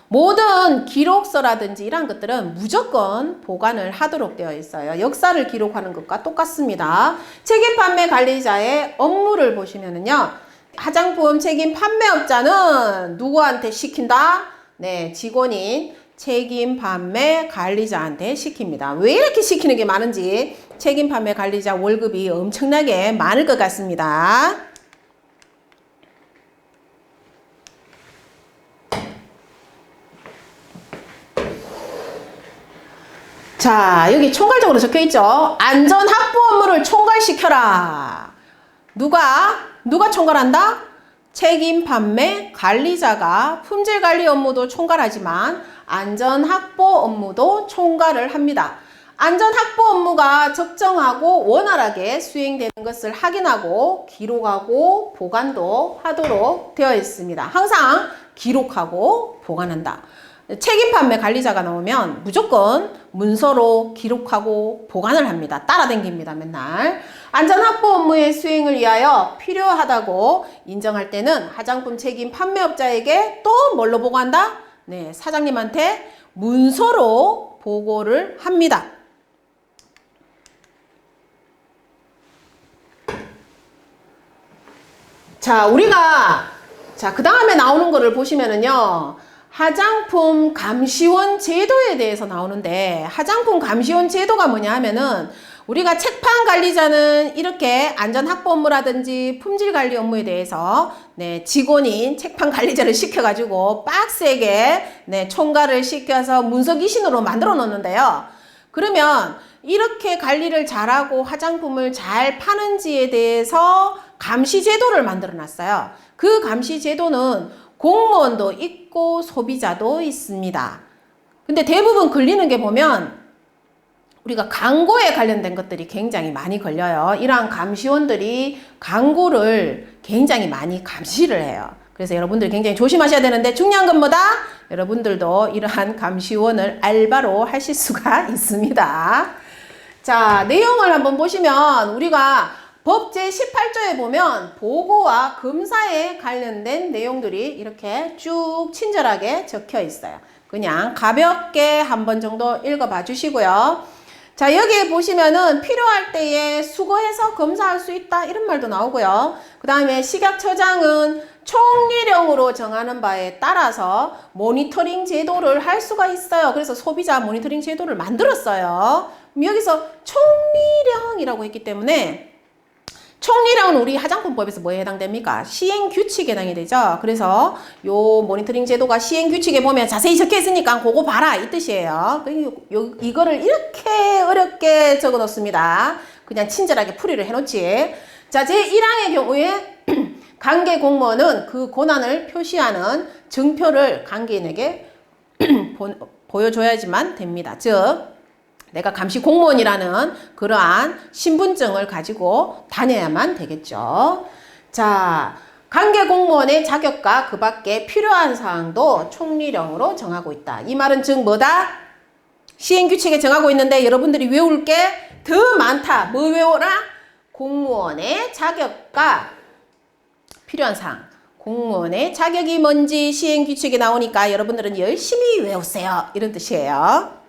모든 기록서라든지 이런 것들은 무조건 보관을 하도록 되어 있어요. 역사를 기록하는 것과 똑같습니다. 책임 판매 관리자의 업무를 보시면은요, 화장품 책임 판매업자는 누구한테 시킨다? 네, 직원인 책임 판매 관리자한테 시킵니다. 왜 이렇게 시키는 게 많은지 책임 판매 관리자 월급이 엄청나게 많을 것 같습니다. 자, 여기 총괄적으로 적혀 있죠. 안전 확보 업무를 총괄시켜라. 누가 총괄한다? 책임 판매 관리자가 품질 관리 업무도 총괄하지만 안전 확보 업무도 총괄을 합니다. 안전 확보 업무가 적정하고 원활하게 수행되는 것을 확인하고 기록하고 보관도 하도록 되어 있습니다. 항상 기록하고 보관한다. 책임 판매 관리자가 나오면 무조건 문서로 기록하고 보관을 합니다. 따라다닙니다, 맨날. 안전 확보 업무의 수행을 위하여 필요하다고 인정할 때는 화장품 책임 판매업자에게 또 뭘로 보고한다? 네, 사장님한테 문서로 보고를 합니다. 자, 우리가 그 다음에 나오는 거를 보시면은요, 화장품 감시원 제도에 대해서 나오는데, 화장품 감시원 제도가 뭐냐 하면은 우리가 책판 관리자는 이렇게 안전 확보 업무라든지 품질 관리 업무에 대해서 직원인 책판 관리자를 시켜가지고 빡세게 총괄을 시켜서 문서 기신으로 만들어 놓는데요. 그러면 이렇게 관리를 잘하고 화장품을 잘 파는지에 대해서 감시 제도를 만들어 놨어요. 그 감시 제도는 공무원도 있고 소비자도 있습니다. 근데 대부분 걸리는 게 보면 우리가 광고에 관련된 것들이 굉장히 많이 걸려요. 이러한 감시원들이 광고를 굉장히 많이 감시를 해요. 그래서 여러분들 굉장히 조심하셔야 되는데, 중요한 건 뭐다? 여러분들도 이러한 감시원을 알바로 하실 수가 있습니다. 자, 내용을 한번 보시면 우리가 법 제18조에 보면 보고와 검사에 관련된 내용들이 이렇게 쭉 친절하게 적혀 있어요. 그냥 가볍게 한 번 정도 읽어봐 주시고요. 자, 여기에 보시면은 필요할 때에 수거해서 검사할 수 있다 이런 말도 나오고요. 그 다음에 식약처장은 총리령으로 정하는 바에 따라서 모니터링 제도를 할 수가 있어요. 그래서 소비자 모니터링 제도를 만들었어요. 여기서 총리령이라고 했기 때문에 총리령은 우리 화장품법에서 뭐에 해당됩니까? 시행규칙에 해당이 되죠. 그래서 요 모니터링 제도가 시행규칙에 보면 자세히 적혀 있으니까 그거 봐라 이 뜻이에요. 이거를 이렇게 어렵게 적어 놓습니다. 그냥 친절하게 풀이를 해놓지. 자, 제1항의 경우에 관계 공무원은 그 권한을 표시하는 증표를 관계인에게 보여줘야지만 됩니다. 즉 내가 감시 공무원이라는 그러한 신분증을 가지고 다녀야만 되겠죠. 자, 관계 공무원의 자격과 그 밖에 필요한 사항도 총리령으로 정하고 있다. 이 말은 즉 뭐다? 시행규칙에 정하고 있는데 여러분들이 외울 게 더 많다. 뭐 외워라? 공무원의 자격과 필요한 사항. 공무원의 자격이 뭔지 시행규칙에 나오니까 여러분들은 열심히 외우세요. 이런 뜻이에요.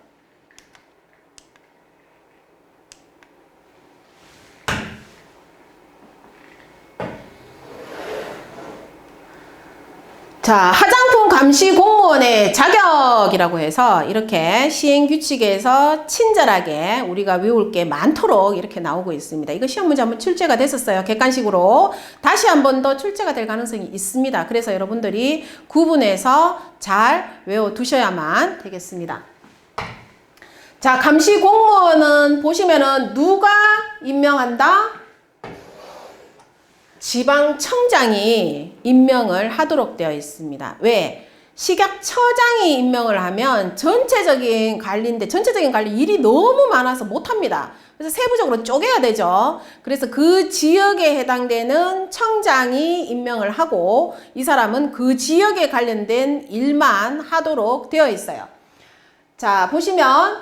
자, 화장품 감시 공무원의 자격이라고 해서 이렇게 시행규칙에서 친절하게 우리가 외울 게 많도록 이렇게 나오고 있습니다. 이거 시험 문제 한번 출제가 됐었어요. 객관식으로. 다시 한 번 더 출제가 될 가능성이 있습니다. 그래서 여러분들이 구분해서 잘 외워두셔야만 되겠습니다. 자, 감시 공무원은 보시면은 누가 임명한다? 지방청장이 임명을 하도록 되어 있습니다. 왜? 식약처장이 임명을 하면 전체적인 관리인데 전체적인 관리 일이 너무 많아서 못합니다. 그래서 세부적으로 쪼개야 되죠. 그래서 그 지역에 해당되는 청장이 임명을 하고 이 사람은 그 지역에 관련된 일만 하도록 되어 있어요. 자, 보시면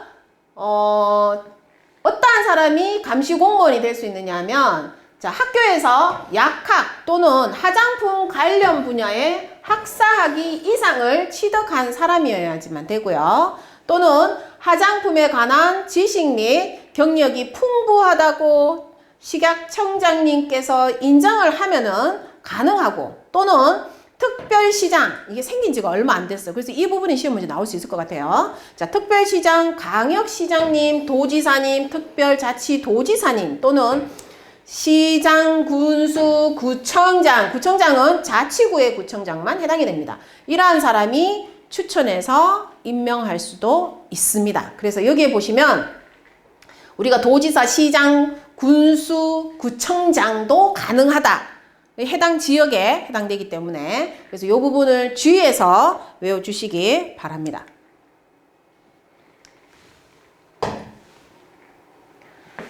어떠한 사람이 감시 공무원이 될 수 있느냐 하면 자, 학교에서 약학 또는 화장품 관련 분야의 학사학위 이상을 취득한 사람이어야지만 되고요. 또는 화장품에 관한 지식 및 경력이 풍부하다고 식약청장님께서 인정을 하면은 가능하고 또는 특별시장, 이게 생긴 지가 얼마 안 됐어요. 그래서 이 부분이 시험 문제 나올 수 있을 것 같아요. 자, 특별시장, 광역시장님, 도지사님, 특별자치도지사님 또는 시장, 군수, 구청장, 구청장은 자치구의 구청장만 해당이 됩니다. 이러한 사람이 추천해서 임명할 수도 있습니다. 그래서 여기에 보시면 우리가 도지사, 시장, 군수, 구청장도 가능하다. 해당 지역에 해당되기 때문에 그래서 이 부분을 주의해서 외워주시기 바랍니다.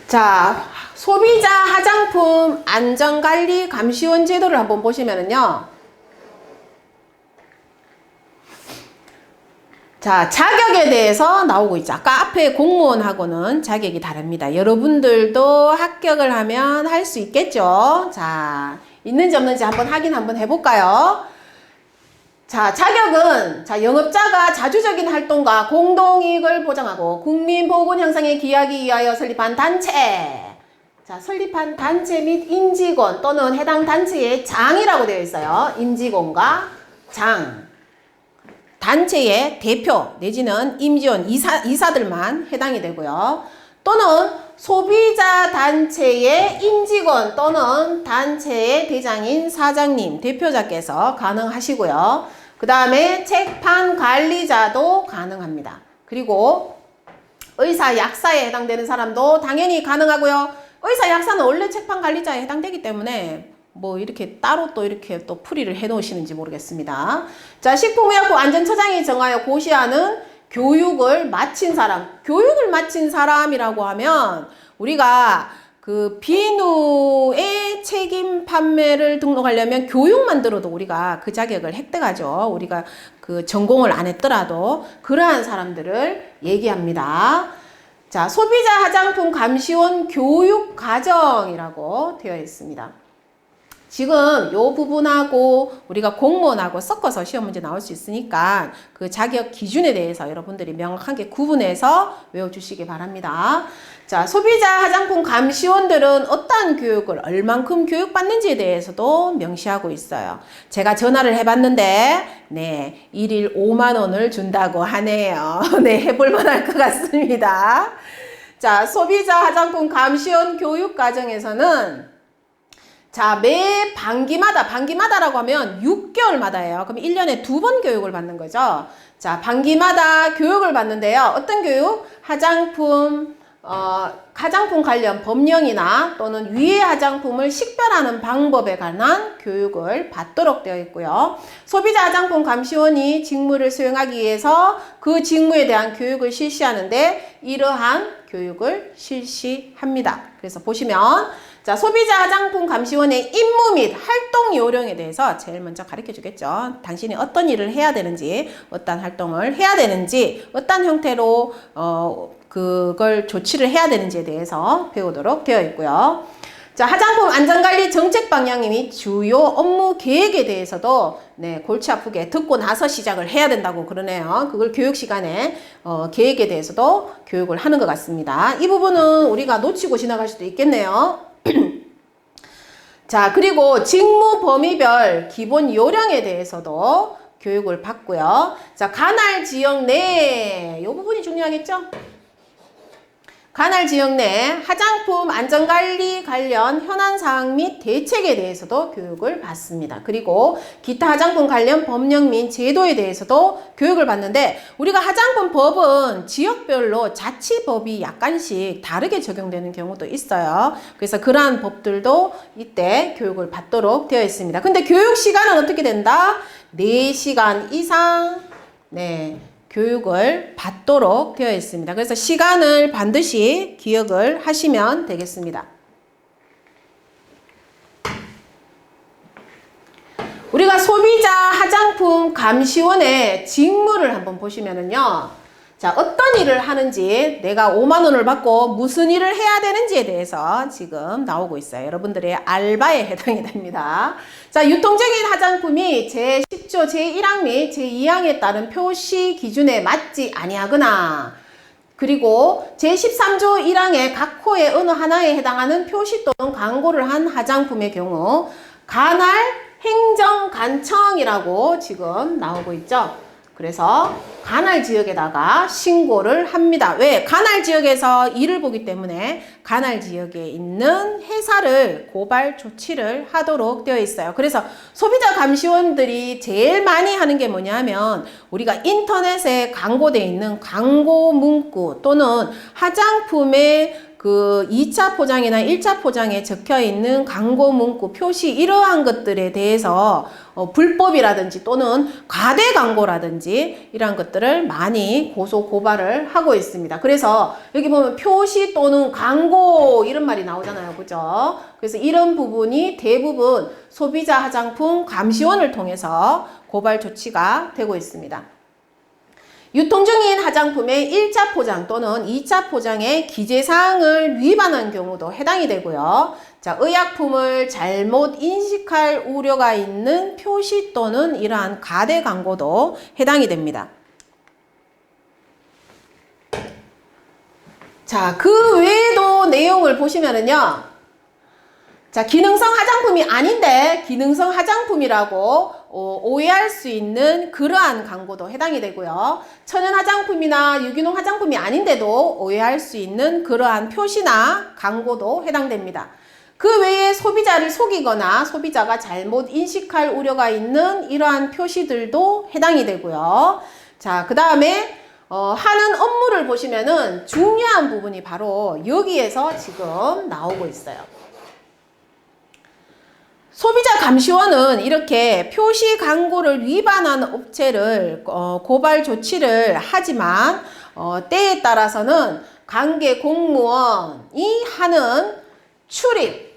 자, 소비자 화장품 안전관리 감시원 제도를 한번 보시면은요. 자, 자격에 대해서 나오고 있죠. 아까 앞에 공무원하고는 자격이 다릅니다. 여러분들도 합격을 하면 할 수 있겠죠. 자, 있는지 없는지 한번 확인 한번 해볼까요? 자, 자격은 자, 영업자가 자주적인 활동과 공동이익을 보장하고 국민 보건 형성에 기하기 위하여 설립한 단체. 자, 설립한 단체 및 임직원 또는 해당 단체의 장이라고 되어 있어요. 임직원과 장. 단체의 대표 내지는 임직원 이사들만 해당이 되고요. 또는 소비자 단체의 임직원 또는 단체의 대장인 사장님, 대표자께서 가능하시고요. 그 다음에 책판 관리자도 가능합니다. 그리고 의사, 약사에 해당되는 사람도 당연히 가능하고요. 의사, 약사는 원래 책판 관리자에 해당되기 때문에 뭐 이렇게 따로 또 이렇게 또 풀이를 해 놓으시는지 모르겠습니다. 자, 식품의약품안전처장이 정하여 고시하는 교육을 마친 사람. 교육을 마친 사람이라고 하면 우리가 그 비누의 책임 판매를 등록하려면 교육만 들어도 우리가 그 자격을 획득하죠. 우리가 그 전공을 안 했더라도 그러한 사람들을 얘기합니다. 자, 소비자 화장품 감시원 교육과정이라고 되어 있습니다. 지금 요 부분하고 우리가 공무원하고 섞어서 시험 문제 나올 수 있으니까 그 자격 기준에 대해서 여러분들이 명확하게 구분해서 외워주시기 바랍니다. 자, 소비자 화장품 감시원들은 어떠한 교육을 얼만큼 교육받는지에 대해서도 명시하고 있어요. 제가 전화를 해봤는데 네, 1일 5만 원을 준다고 하네요. 네, 해볼 만할 것 같습니다. 자, 소비자 화장품 감시원 교육 과정에서는 자, 매 반기마다라고 하면 6개월마다예요. 그럼 1년에 2번 교육을 받는 거죠. 자, 반기마다 교육을 받는데요. 어떤 교육? 화장품 관련 법령이나 또는 위해 화장품을 식별하는 방법에 관한 교육을 받도록 되어 있고요. 소비자 화장품 감시원이 직무를 수행하기 위해서 그 직무에 대한 교육을 실시하는데 이러한 교육을 실시합니다. 그래서 보시면 자, 소비자 화장품 감시원의 임무 및 활동 요령에 대해서 제일 먼저 가르쳐 주겠죠. 당신이 어떤 일을 해야 되는지, 어떤 활동을 해야 되는지, 어떤 형태로 그걸 조치를 해야 되는지에 대해서 배우도록 되어 있고요. 자, 화장품 안전관리 정책 방향 및 주요 업무 계획에 대해서도 네, 골치 아프게 듣고 나서 시작을 해야 된다고 그러네요. 그걸 교육 시간에 계획에 대해서도 교육을 하는 것 같습니다. 이 부분은 우리가 놓치고 지나갈 수도 있겠네요. 자, 그리고 직무 범위별 기본 요령에 대해서도 교육을 받고요. 자, 관할 지역 내, 이 부분이 중요하겠죠? 관할 지역 내 화장품 안전관리 관련 현안사항 및 대책에 대해서도 교육을 받습니다. 그리고 기타 화장품 관련 법령 및 제도에 대해서도 교육을 받는데 우리가 화장품 법은 지역별로 자치법이 약간씩 다르게 적용되는 경우도 있어요. 그래서 그러한 법들도 이때 교육을 받도록 되어 있습니다. 근데 교육 시간은 어떻게 된다? 4시간 이상 네. 교육을 받도록 되어 있습니다. 그래서 시간을 반드시 기억을 하시면 되겠습니다. 우리가 소비자 화장품 감시원의 직무를 한번 보시면은요. 자, 어떤 일을 하는지 내가 5만 원을 받고 무슨 일을 해야 되는지에 대해서 지금 나오고 있어요. 여러분들의 알바에 해당이 됩니다. 자, 유통적인 화장품이 제10조 제1항 및 제2항에 따른 표시 기준에 맞지 아니하거나 그리고 제13조 1항의 각 호의 어느 하나에 해당하는 표시 또는 광고를 한 화장품의 경우 관할 행정관청이라고 지금 나오고 있죠. 그래서 관할 지역에다가 신고를 합니다. 왜? 관할 지역에서 일을 보기 때문에 관할 지역에 있는 회사를 고발 조치를 하도록 되어 있어요. 그래서 소비자 감시원들이 제일 많이 하는 게 뭐냐면 우리가 인터넷에 광고되어 있는 광고 문구 또는 화장품의 그 2차 포장이나 1차 포장에 적혀 있는 광고 문구 표시 이러한 것들에 대해서 불법이라든지 또는 과대 광고라든지 이러한 것들을 많이 고소 고발을 하고 있습니다. 그래서 여기 보면 표시 또는 광고 이런 말이 나오잖아요. 그죠? 그래서 이런 부분이 대부분 소비자 화장품 감시원을 통해서 고발 조치가 되고 있습니다. 유통 중인 화장품의 1차 포장 또는 2차 포장의 기재사항을 위반한 경우도 해당이 되고요. 자, 의약품을 잘못 인식할 우려가 있는 표시 또는 이러한 과대 광고도 해당이 됩니다. 자, 그 외에도 내용을 보시면은요. 자, 기능성 화장품이 아닌데 기능성 화장품이라고 오해할 수 있는 그러한 광고도 해당이 되고요. 천연 화장품이나 유기농 화장품이 아닌데도 오해할 수 있는 그러한 표시나 광고도 해당됩니다. 그 외에 소비자를 속이거나 소비자가 잘못 인식할 우려가 있는 이러한 표시들도 해당이 되고요. 자, 그 다음에 하는 업무를 보시면은 중요한 부분이 바로 여기에서 지금 나오고 있어요. 소비자 감시원은 이렇게 표시 광고를 위반한 업체를 고발 조치를 하지만 때에 따라서는 관계 공무원이 하는 출입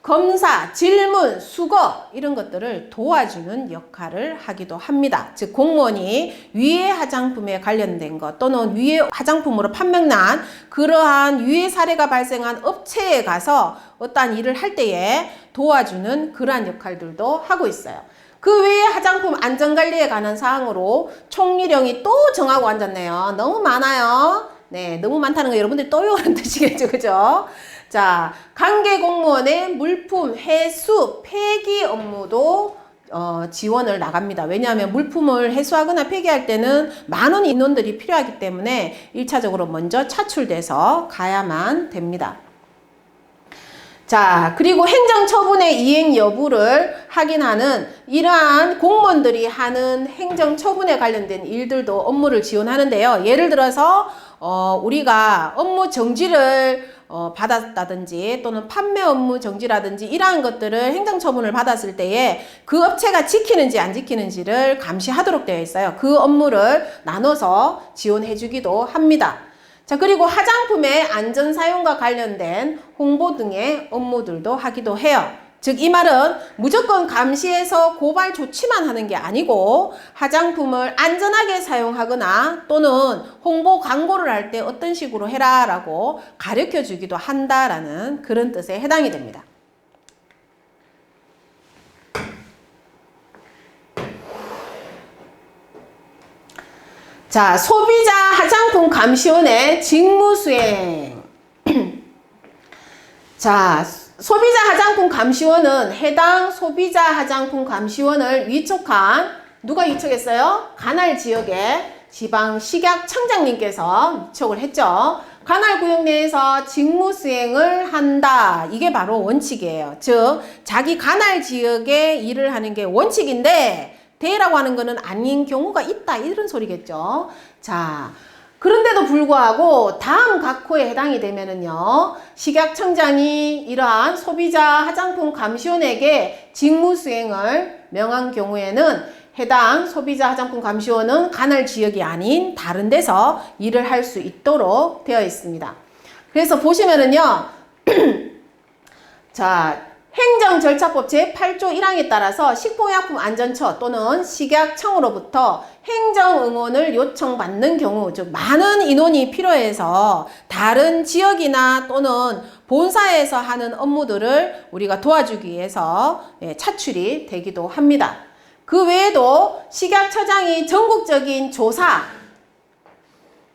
검사, 질문, 수거 이런 것들을 도와주는 역할을 하기도 합니다. 즉 공무원이 유해 화장품에 관련된 것 또는 유해 화장품으로 판명난 그러한 유해 사례가 발생한 업체에 가서 어떠한 일을 할 때에 도와주는 그러한 역할들도 하고 있어요. 그 외에 화장품 안전관리에 관한 사항으로 총리령이 또 정하고 앉았네요. 너무 많아요. 네, 너무 많다는 거 여러분들이 또 요런 뜻이겠죠, 그죠? 자, 관계 공무원의 물품 회수, 폐기 업무도 지원을 나갑니다. 왜냐하면 물품을 회수하거나 폐기할 때는 많은 인원들이 필요하기 때문에 1차적으로 먼저 차출돼서 가야만 됩니다. 자, 그리고 행정처분의 이행 여부를 확인하는 이러한 공무원들이 하는 행정처분에 관련된 일들도 업무를 지원하는데요. 예를 들어서 우리가 업무 정지를 받았다든지 또는 판매 업무 정지라든지 이러한 것들을 행정처분을 받았을 때에 그 업체가 지키는지 안 지키는지를 감시하도록 되어 있어요. 그 업무를 나눠서 지원해 주기도 합니다. 자, 그리고 화장품의 안전사용과 관련된 홍보 등의 업무들도 하기도 해요. 즉, 이 말은 무조건 감시해서 고발 조치만 하는 게 아니고 화장품을 안전하게 사용하거나 또는 홍보 광고를 할 때 어떤 식으로 해라 라고 가르쳐 주기도 한다라는 그런 뜻에 해당이 됩니다. 자, 소비자 화장품 감시원의 직무수행. 자, 소비자 화장품 감시원은 해당 소비자 화장품 감시원을 위촉한 누가 위촉했어요? 관할 지역의 지방식약청장님께서 위촉을 했죠. 관할 구역 내에서 직무 수행을 한다. 이게 바로 원칙이에요. 즉 자기 관할 지역에 일을 하는 게 원칙인데 대라고 하는 거는 아닌 경우가 있다. 이런 소리겠죠. 자, 그런데도 불구하고 다음 각호에 해당이 되면은요, 식약청장이 이러한 소비자 화장품 감시원에게 직무 수행을 명한 경우에는 해당 소비자 화장품 감시원은 관할 지역이 아닌 다른 데서 일을 할 수 있도록 되어 있습니다. 그래서 보시면은요, 자, 행정절차법 제8조 1항에 따라서 식품의약품안전처 또는 식약청으로부터 행정응원을 요청받는 경우, 즉 많은 인원이 필요해서 다른 지역이나 또는 본사에서 하는 업무들을 우리가 도와주기 위해서 차출이 되기도 합니다. 그 외에도 식약처장이 전국적인 조사,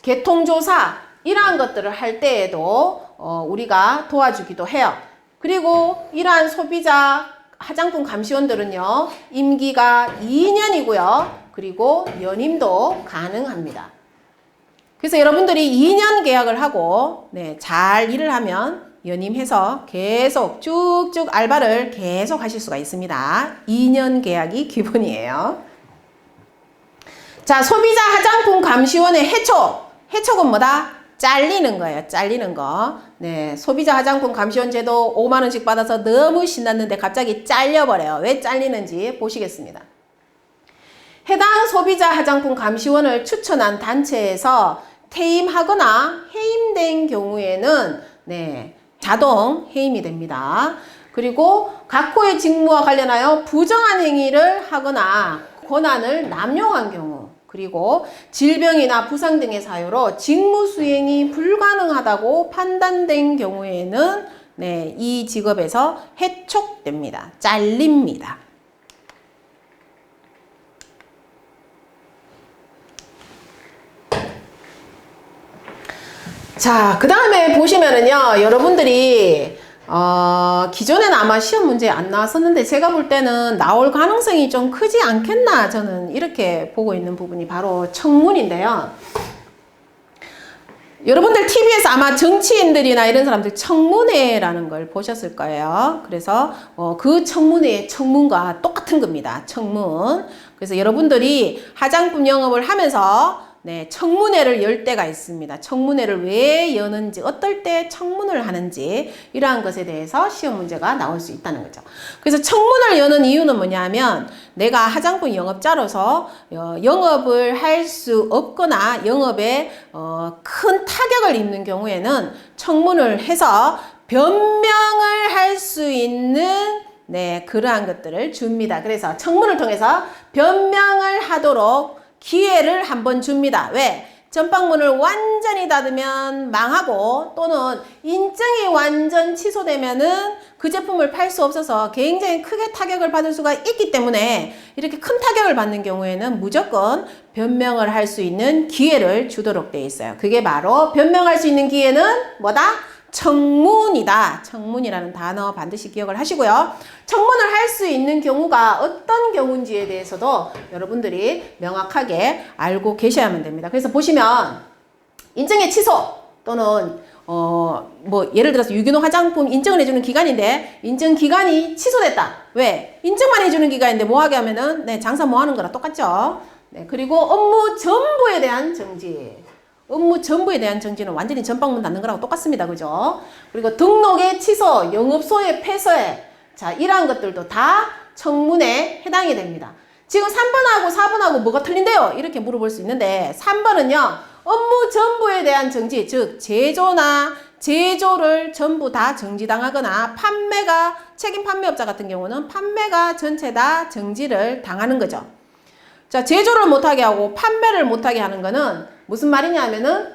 개통조사 이러한 것들을 할 때에도 우리가 도와주기도 해요. 그리고 이러한 소비자 화장품 감시원들은요, 임기가 2년이고요. 그리고 연임도 가능합니다. 그래서 여러분들이 2년 계약을 하고 잘 일을 하면 연임해서 계속 쭉쭉 알바를 계속 하실 수가 있습니다. 2년 계약이 기본이에요. 자, 소비자 화장품 감시원의 해촉. 해촉은 뭐다? 잘리는 거예요. 잘리는 거. 네, 소비자 화장품 감시원 제도 5만 원씩 받아서 너무 신났는데 갑자기 잘려버려요. 왜 잘리는지 보시겠습니다. 해당 소비자 화장품 감시원을 추천한 단체에서 퇴임하거나 해임된 경우에는 자동 해임이 됩니다. 그리고 각호의 직무와 관련하여 부정한 행위를 하거나 권한을 남용한 경우, 그리고 질병이나 부상 등의 사유로 직무 수행이 불가능하다고 판단된 경우에는 이 직업에서 해촉됩니다. 잘립니다. 자, 그 다음에 보시면은요, 여러분들이 기존에는 아마 시험 문제 안 나왔었는데 제가 볼 때는 나올 가능성이 좀 크지 않겠나, 저는 이렇게 보고 있는 부분이 바로 청문인데요. 여러분들 TV에서 아마 정치인들이나 이런 사람들 청문회라는 걸 보셨을 거예요. 그래서 그 청문회의 청문과 똑같은 겁니다. 청문. 그래서 여러분들이 화장품 영업을 하면서 청문회를 열 때가 있습니다. 청문회를 왜 여는지, 어떨 때 청문을 하는지 이러한 것에 대해서 시험 문제가 나올 수 있다는 거죠. 그래서 청문을 여는 이유는 뭐냐면 내가 화장품 영업자로서 영업을 할 수 없거나 영업에 큰 타격을 입는 경우에는 청문을 해서 변명을 할 수 있는 네, 그러한 것들을 줍니다. 그래서 청문을 통해서 변명을 하도록 기회를 한번 줍니다. 왜? 전방문을 완전히 닫으면 망하고 또는 인증이 완전 취소되면은 그 제품을 팔 수 없어서 굉장히 크게 타격을 받을 수가 있기 때문에 이렇게 큰 타격을 받는 경우에는 무조건 변명을 할 수 있는 기회를 주도록 되어 있어요. 그게 바로 변명할 수 있는 기회는 뭐다? 청문이다. 청문이라는 단어 반드시 기억을 하시고요. 청문을 할 수 있는 경우가 어떤 경우인지에 대해서도 여러분들이 명확하게 알고 계셔야만 됩니다. 그래서 보시면 인증의 취소 또는 뭐 예를 들어서 유기농 화장품 인증을 해주는 기간인데 인증 기간이 취소됐다. 왜? 인증만 해주는 기간인데 뭐 하게 하면은 네, 장사 뭐 하는 거랑 똑같죠. 네, 그리고 업무 전부에 대한 정지. 업무 전부에 대한 정지는 완전히 전방문 닫는 거랑 똑같습니다. 그죠? 그리고 등록의 취소, 영업소의 폐쇄. 자, 이러한 것들도 다 청문에 해당이 됩니다. 지금 3번하고 4번하고 뭐가 틀린데요? 이렇게 물어볼 수 있는데 3번은요. 업무 전부에 대한 정지, 즉 제조나 제조를 전부 다 정지당하거나 판매가 책임 판매업자 같은 경우는 판매가 전체 다 정지를 당하는 거죠. 자, 제조를 못하게 하고 판매를 못하게 하는 거는 무슨 말이냐 하면은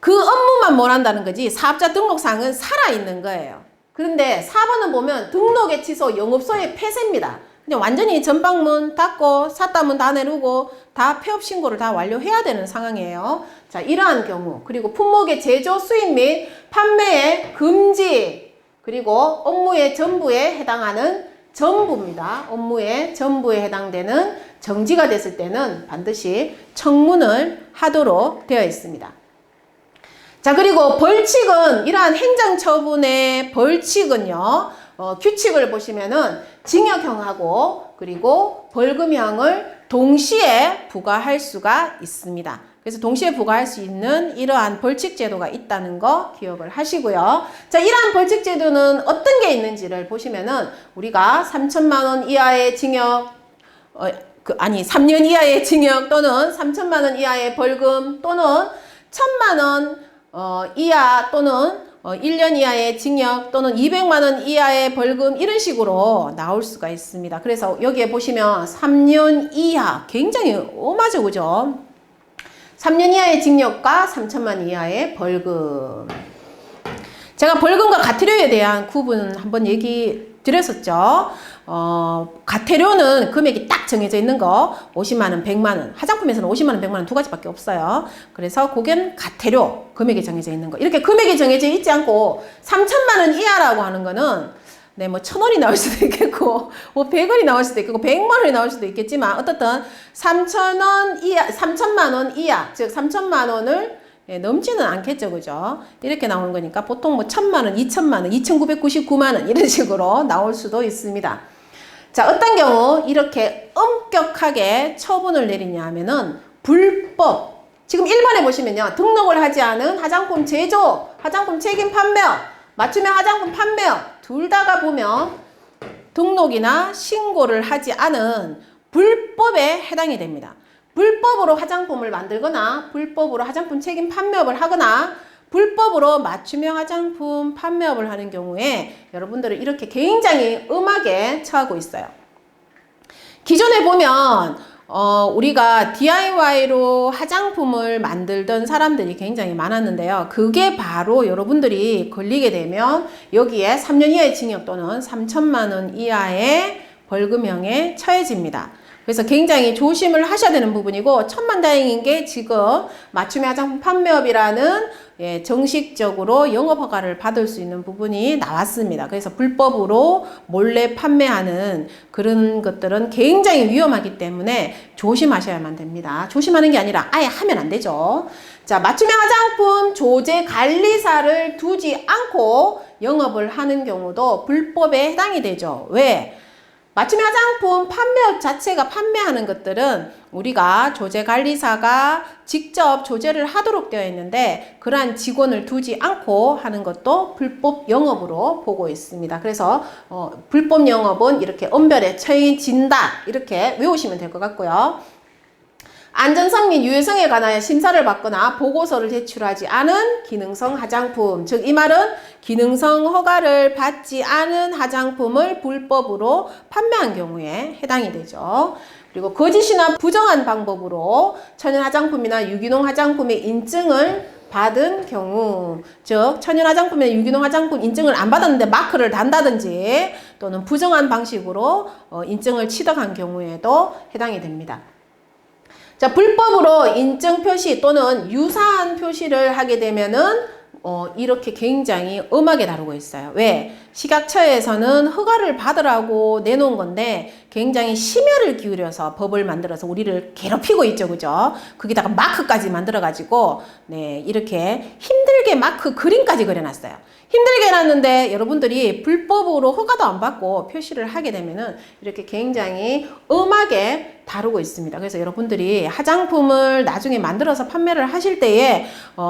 그 업무만 못 한다는 거지 사업자 등록상은 살아있는 거예요. 그런데 4번은 보면 등록의 취소, 영업소의 폐쇄입니다. 그냥 완전히 전방문 닫고 삿다문 다 내리고 다 폐업 신고를 다 완료해야 되는 상황이에요. 자, 이러한 경우 그리고 품목의 제조, 수입 및 판매의 금지 그리고 업무의 전부에 해당하는 전부입니다. 업무의 전부에 해당되는 정지가 됐을 때는 반드시 청문을 하도록 되어 있습니다. 자, 그리고 벌칙은 이러한 행정처분의 벌칙은요. 규칙을 보시면은 징역형하고 그리고 벌금형을 동시에 부과할 수가 있습니다. 그래서 동시에 부과할 수 있는 이러한 벌칙 제도가 있다는 거 기억을 하시고요. 자, 이러한 벌칙 제도는 어떤 게 있는지를 보시면은 우리가 3천만 원 이하의 징역, 3년 이하의 징역 또는 3천만 원 이하의 벌금 또는 1,000만 원 이하 또는 1년 이하의 징역 또는 200만 원 이하의 벌금 이런 식으로 나올 수가 있습니다. 그래서 여기에 보시면 3년 이하 굉장히 엄하죠, 그죠? 3년 이하의 징역과 3천만 원 이하의 벌금. 제가 벌금과 과태료에 대한 구분 한번 얘기 드렸었죠. 과태료는 금액이 딱 정해져 있는 거 50만 원, 100만 원. 화장품에서는 50만 원, 100만 원 두 가지밖에 없어요. 그래서 그게 과태료, 금액이 정해져 있는 거. 이렇게 금액이 정해져 있지 않고 3천만 원 이하라고 하는 거는 네, 뭐 1,000원이 나올 수도 있겠고, 뭐 100원이 나올 수도 있겠고, 100만 원이 나올 수도 있겠지만 어떻든 3,000원 이하, 3천만 원 이하, 즉 3천만 원을 넘지는 않겠죠, 그죠? 이렇게 나오는 거니까 보통 뭐 1,000만 원, 2,000만 원, 2,999만 원 이런 식으로 나올 수도 있습니다. 자, 어떤 경우 이렇게 엄격하게 처분을 내리냐 하면은 불법. 지금 1번에 보시면요, 등록을 하지 않은 화장품 제조, 화장품 책임 판매업, 맞춤형 화장품 판매업 둘 다가 보면 등록이나 신고를 하지 않은 불법에 해당이 됩니다. 불법으로 화장품을 만들거나 불법으로 화장품 책임 판매업을 하거나 불법으로 맞춤형 화장품 판매업을 하는 경우에 여러분들은 이렇게 굉장히 엄하게 처하고 있어요. 기존에 보면 우리가 DIY로 화장품을 만들던 사람들이 굉장히 많았는데요. 그게 바로 여러분들이 걸리게 되면 여기에 3년 이하의 징역 또는 3천만 원 이하의 벌금형에 처해집니다. 그래서 굉장히 조심을 하셔야 되는 부분이고 천만다행인 게 지금 맞춤형 화장품 판매업이라는 정식적으로 영업허가를 받을 수 있는 부분이 나왔습니다. 그래서 불법으로 몰래 판매하는 그런 것들은 굉장히 위험하기 때문에 조심하셔야만 됩니다. 조심하는 게 아니라 아예 하면 안 되죠. 자, 맞춤형 화장품 조제 관리사를 두지 않고 영업을 하는 경우도 불법에 해당이 되죠. 왜? 맞춤형 화장품 판매업 자체가 판매하는 것들은 우리가 조제관리사가 직접 조제를 하도록 되어 있는데 그러한 직원을 두지 않고 하는 것도 불법 영업으로 보고 있습니다. 그래서 불법 영업은 이렇게 엄별에 처해진다 이렇게 외우시면 될 것 같고요. 안전성 및 유효성에 관하여 심사를 받거나 보고서를 제출하지 않은 기능성 화장품, 즉 이 말은 기능성 허가를 받지 않은 화장품을 불법으로 판매한 경우에 해당이 되죠. 그리고 거짓이나 부정한 방법으로 천연 화장품이나 유기농 화장품의 인증을 받은 경우, 즉 천연 화장품이나 유기농 화장품 인증을 안 받았는데 마크를 단다든지 또는 부정한 방식으로 인증을 취득한 경우에도 해당이 됩니다. 자, 불법으로 인증 표시 또는 유사한 표시를 하게 되면은 이렇게 굉장히 엄하게 다루고 있어요. 왜? 식약처에서는 허가를 받으라고 내놓은 건데 굉장히 심혈을 기울여서 법을 만들어서 우리를 괴롭히고 있죠. 그죠? 거기다가 마크까지 만들어가지고, 네, 이렇게 힘들게 마크 그림까지 그려놨어요. 힘들게 해놨는데 여러분들이 불법으로 허가도 안 받고 표시를 하게 되면은 이렇게 굉장히 엄하게 다루고 있습니다. 그래서 여러분들이 화장품을 나중에 만들어서 판매를 하실 때에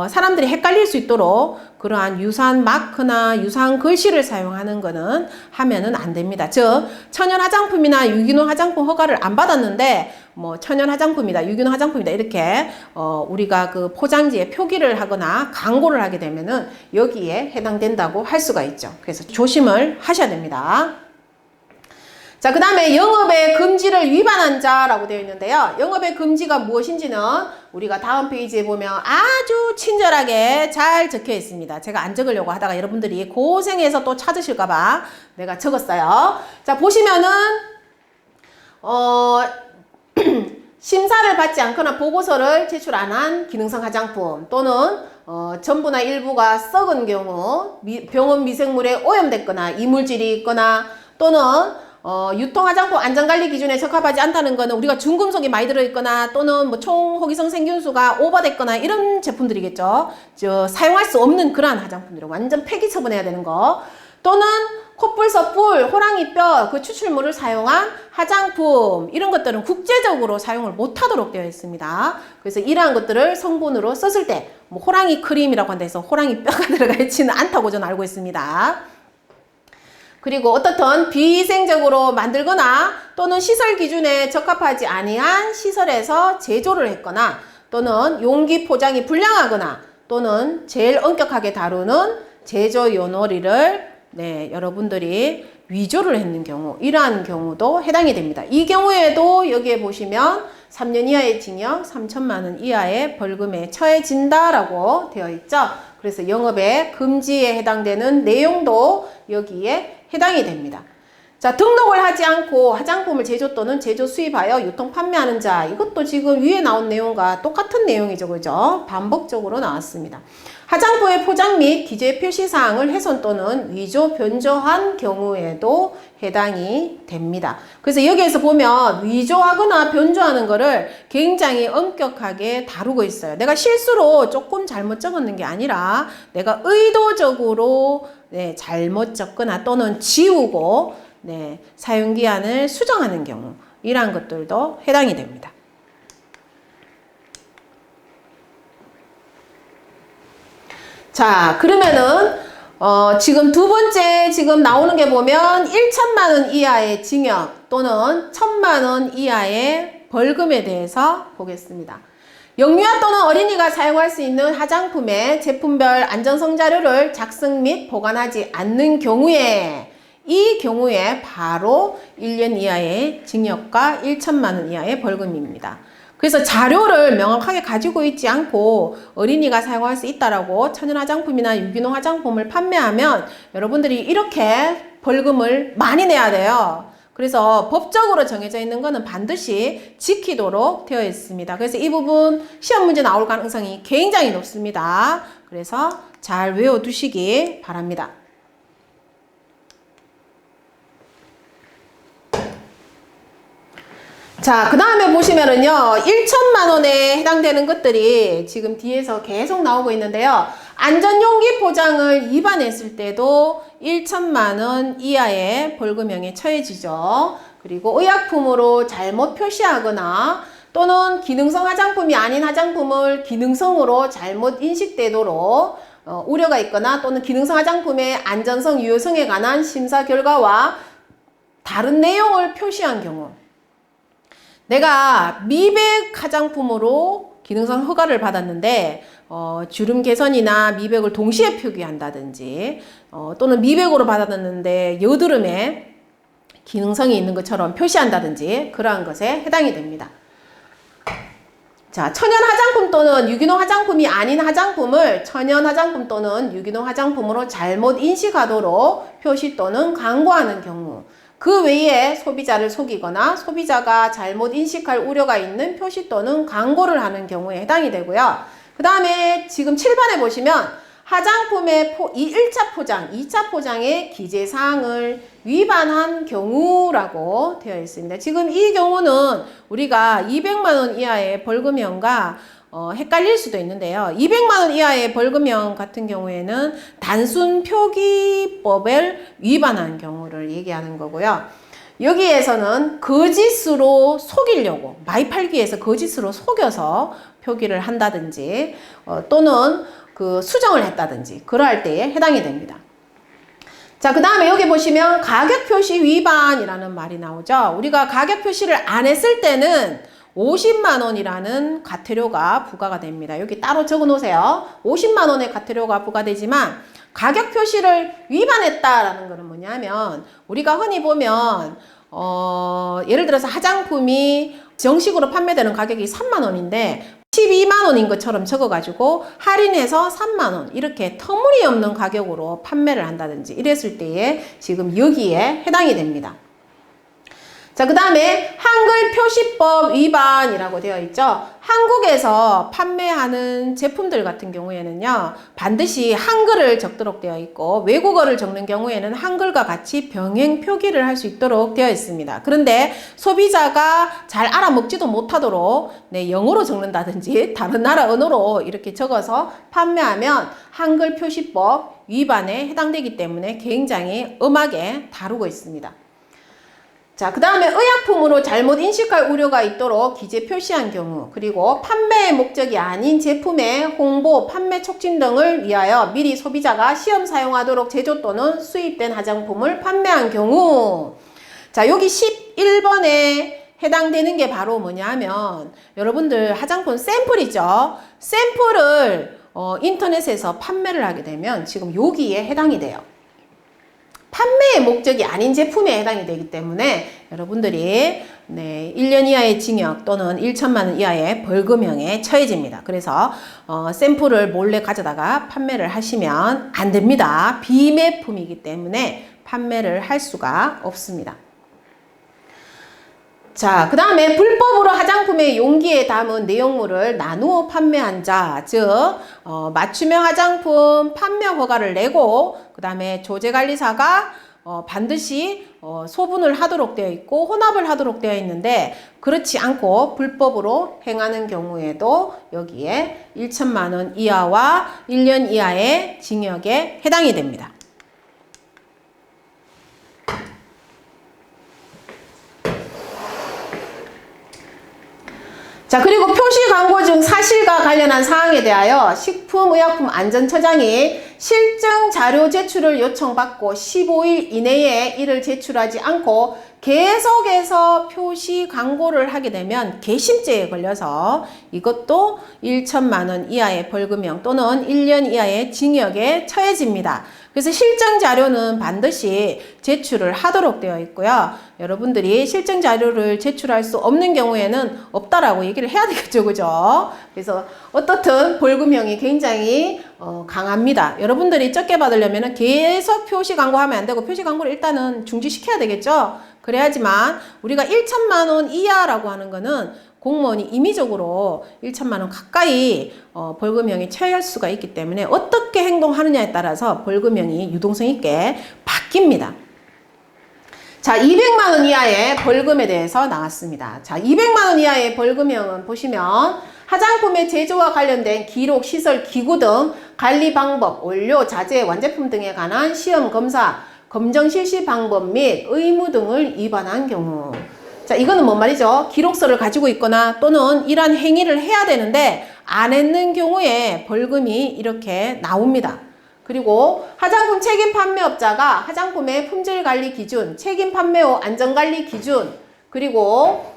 사람들이 헷갈릴 수 있도록 그러한 유사한 마크나 유사한 글씨를 사용하는 거는 하면은 안 됩니다. 즉 천연 화장품이나 유기농 화장품 허가를 안 받았는데 뭐 천연 화장품이다, 유기농 화장품이다 이렇게 우리가 그 포장지에 표기를 하거나 광고를 하게 되면은 여기에 해당된다고 할 수가 있죠. 그래서 조심을 하셔야 됩니다. 자, 그 다음에 영업의 금지를 위반한 자라고 되어 있는데요. 영업의 금지가 무엇인지는 우리가 다음 페이지에 보면 아주 친절하게 잘 적혀 있습니다. 제가 안 적으려고 하다가 여러분들이 고생해서 또 찾으실까봐 내가 적었어요. 자, 보시면은 심사를 받지 않거나 보고서를 제출 안 한 기능성 화장품 또는 전부나 일부가 썩은 경우, 병원 미생물에 오염됐거나 이물질이 있거나 또는 유통 화장품 안전관리 기준에 적합하지 않다는 거는 우리가 중금속이 많이 들어있거나 또는 뭐 총 호기성 세균수가 오버됐거나 이런 제품들이겠죠. 사용할 수 없는 그러한 화장품들, 완전 폐기 처분해야 되는 거. 또는 콧불, 뿔, 호랑이뼈 그 추출물을 사용한 화장품 이런 것들은 국제적으로 사용을 못하도록 되어 있습니다. 그래서 이러한 것들을 성분으로 썼을 때 뭐 호랑이 크림이라고 한다 해서 호랑이 뼈가 들어가 있지는 않다고 저는 알고 있습니다. 그리고 어떻든 비위생적으로 만들거나 또는 시설 기준에 적합하지 아니한 시설에서 제조를 했거나 또는 용기 포장이 불량하거나 또는 제일 엄격하게 다루는 제조 요놀이를 여러분들이 위조를 했는 경우, 이러한 경우도 해당이 됩니다. 이 경우에도 여기에 보시면 3년 이하의 징역, 3천만 원 이하의 벌금에 처해진다라고 되어 있죠. 그래서 영업의 금지에 해당되는 내용도 여기에 해당이 됩니다. 자, 등록을 하지 않고 화장품을 제조 또는 제조 수입하여 유통 판매하는 자, 이것도 지금 위에 나온 내용과 똑같은 내용이죠. 그죠? 반복적으로 나왔습니다. 화장품의 포장 및 기재 표시사항을 훼손 또는 위조, 변조한 경우에도 해당이 됩니다. 그래서 여기에서 보면 위조하거나 변조하는 거를 굉장히 엄격하게 다루고 있어요. 내가 실수로 조금 잘못 적었는 게 아니라 내가 의도적으로 잘못 적거나 또는 지우고 사용기한을 수정하는 경우, 이러한 것들도 해당이 됩니다. 자, 그러면은 지금 두 번째 지금 나오는 게 보면 1천만 원 이하의 징역 또는 1,000만 원 이하의 벌금에 대해서 보겠습니다. 영유아 또는 어린이가 사용할 수 있는 화장품의 제품별 안전성 자료를 작성 및 보관하지 않는 경우에, 이 경우에 바로 1년 이하의 징역과 1천만 원 이하의 벌금입니다. 그래서 자료를 명확하게 가지고 있지 않고 어린이가 사용할 수 있다라고 천연 화장품이나 유기농 화장품을 판매하면 여러분들이 이렇게 벌금을 많이 내야 돼요. 그래서 법적으로 정해져 있는 거는 반드시 지키도록 되어 있습니다. 그래서 이 부분 시험 문제 나올 가능성이 굉장히 높습니다. 그래서 잘 외워두시기 바랍니다. 자, 그 다음에 보시면은요, 1천만 원에 해당되는 것들이 지금 뒤에서 계속 나오고 있는데요. 안전용기 포장을 위반했을 때도 1천만 원 이하의 벌금형에 처해지죠. 그리고 의약품으로 잘못 표시하거나 또는 기능성 화장품이 아닌 화장품을 기능성으로 잘못 인식되도록 우려가 있거나 또는 기능성 화장품의 안전성, 유효성에 관한 심사 결과와 다른 내용을 표시한 경우, 내가 미백 화장품으로 기능성 허가를 받았는데 주름 개선이나 미백을 동시에 표기한다든지 또는 미백으로 받았는데 여드름에 기능성이 있는 것처럼 표시한다든지 그러한 것에 해당이 됩니다. 자, 천연 화장품 또는 유기농 화장품이 아닌 화장품을 천연 화장품 또는 유기농 화장품으로 잘못 인식하도록 표시 또는 광고하는 경우, 그 외에 소비자를 속이거나 소비자가 잘못 인식할 우려가 있는 표시 또는 광고를 하는 경우에 해당이 되고요. 그 다음에 지금 7번에 보시면 화장품의 1차 포장, 2차 포장의 기재사항을 위반한 경우라고 되어 있습니다. 지금 이 경우는 우리가 200만 원 이하의 벌금형과 헷갈릴 수도 있는데요. 200만 원 이하의 벌금형 같은 경우에는 단순 표기법을 위반한 경우를 얘기하는 거고요. 여기에서는 거짓으로 속이려고, 많이 팔기 위해서 거짓으로 속여서 표기를 한다든지 또는 수정을 했다든지 그러할 때에 해당이 됩니다. 자, 그 다음에 여기 보시면 가격 표시 위반이라는 말이 나오죠. 우리가 가격 표시를 안 했을 때는 50만 원이라는 과태료가 부과가 됩니다. 여기 따로 적어 놓으세요. 50만 원의 과태료가 부과되지만 가격 표시를 위반했다라는 것은 뭐냐면 우리가 흔히 보면 예를 들어서 화장품이 정식으로 판매되는 가격이 3만 원인데 12만 원인 것처럼 적어가지고 할인해서 3만 원 이렇게 터무니없는 가격으로 판매를 한다든지 이랬을 때에 지금 여기에 해당이 됩니다. 자, 그 다음에 한글 표시법 위반이라고 되어 있죠. 한국에서 판매하는 제품들 같은 경우에는요, 반드시 한글을 적도록 되어 있고 외국어를 적는 경우에는 한글과 같이 병행 표기를 할 수 있도록 되어 있습니다. 그런데 소비자가 잘 알아먹지도 못하도록 영어로 적는다든지 다른 나라 언어로 이렇게 적어서 판매하면 한글 표시법 위반에 해당되기 때문에 굉장히 엄하게 다루고 있습니다. 자, 그 다음에 의약품으로 잘못 인식할 우려가 있도록 기재 표시한 경우, 그리고 판매의 목적이 아닌 제품의 홍보, 판매 촉진 등을 위하여 미리 소비자가 시험 사용하도록 제조 또는 수입된 화장품을 판매한 경우. 자, 여기 11번에 해당되는 게 바로 뭐냐면 여러분들 화장품 샘플이죠. 샘플을 인터넷에서 판매를 하게 되면 지금 여기에 해당이 돼요. 판매의 목적이 아닌 제품에 해당이 되기 때문에 여러분들이 1년 이하의 징역 또는 1천만 원 이하의 벌금형에 처해집니다. 그래서 샘플을 몰래 가져다가 판매를 하시면 안 됩니다. 비매품이기 때문에 판매를 할 수가 없습니다. 자, 그 다음에 불법으로 화장품의 용기에 담은 내용물을 나누어 판매한 자, 즉 맞춤형 화장품 판매 허가를 내고 그 다음에 조제관리사가 반드시 소분을 하도록 되어 있고 혼합을 하도록 되어 있는데 그렇지 않고 불법으로 행하는 경우에도 여기에 1천만 원 이하와 1년 이하의 징역에 해당이 됩니다. 자, 그리고 표시 광고 중 사실과 관련한 사항에 대하여 식품의약품안전처장이 실증 자료 제출을 요청받고 15일 이내에 이를 제출하지 않고 계속해서 표시 광고를 하게 되면 괘씸죄에 걸려서 이것도 1천만 원 이하의 벌금형 또는 1년 이하의 징역에 처해집니다. 그래서 실증 자료는 반드시 제출을 하도록 되어 있고요. 여러분들이 실증 자료를 제출할 수 없는 경우에는 없다라고 얘기를 해야 되겠죠, 그죠? 그래서 어떻든 벌금형이 굉장히 강합니다. 여러분들이 적게 받으려면 계속 표시 광고하면 안 되고 표시 광고를 일단은 중지시켜야 되겠죠? 그래야지만 우리가 1천만 원 이하라고 하는 거는 공무원이 임의적으로 1천만 원 가까이 벌금형에 처할 수가 있기 때문에 어떻게 행동하느냐에 따라서 벌금형이 유동성 있게 바뀝니다. 자, 200만 원 이하의 벌금에 대해서 나왔습니다. 자, 200만 원 이하의 벌금형은 보시면 화장품의 제조와 관련된 기록, 시설, 기구 등 관리 방법, 원료, 자재, 완제품 등에 관한 시험 검사, 검정 실시 방법 및 의무 등을 위반한 경우. 자, 이거는 뭔 말이죠? 기록서를 가지고 있거나 또는 이러한 행위를 해야 되는데 안 했는 경우에 벌금이 이렇게 나옵니다. 그리고 화장품 책임 판매업자가 화장품의 품질 관리 기준, 책임 판매후 안전 관리 기준, 그리고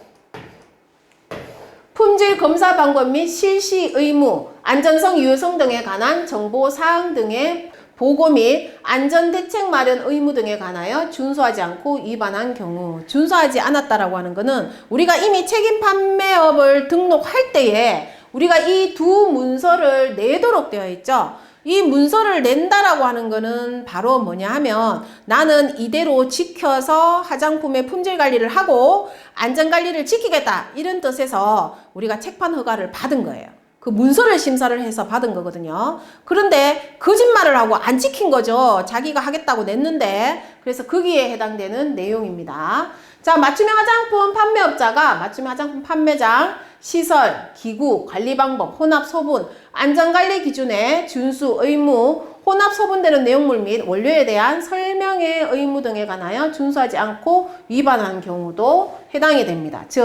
품질 검사 방법 및 실시 의무, 안전성, 유효성 등에 관한 정보 사항 등의 보고 및 안전대책 마련 의무 등에 관하여 준수하지 않고 위반한 경우. 준수하지 않았다라고 하는 거는 우리가 이미 책임 판매업을 등록할 때에 우리가 이 두 문서를 내도록 되어 있죠. 이 문서를 낸다라고 하는 거는 바로 뭐냐 하면 나는 이대로 지켜서 화장품의 품질 관리를 하고 안전 관리를 지키겠다, 이런 뜻에서 우리가 책판 허가를 받은 거예요. 그 문서를 심사를 해서 받은 거거든요. 그런데 거짓말을 하고 안 지킨 거죠. 자기가 하겠다고 냈는데. 그래서 거기에 해당되는 내용입니다. 자, 맞춤형 화장품 판매업자가 맞춤형 화장품 판매장, 시설, 기구, 관리 방법, 혼합 소분, 안전관리 기준의 준수 의무, 혼합 소분되는 내용물 및 원료에 대한 설명의 의무 등에 관하여 준수하지 않고 위반하는 경우도 해당이 됩니다. 즉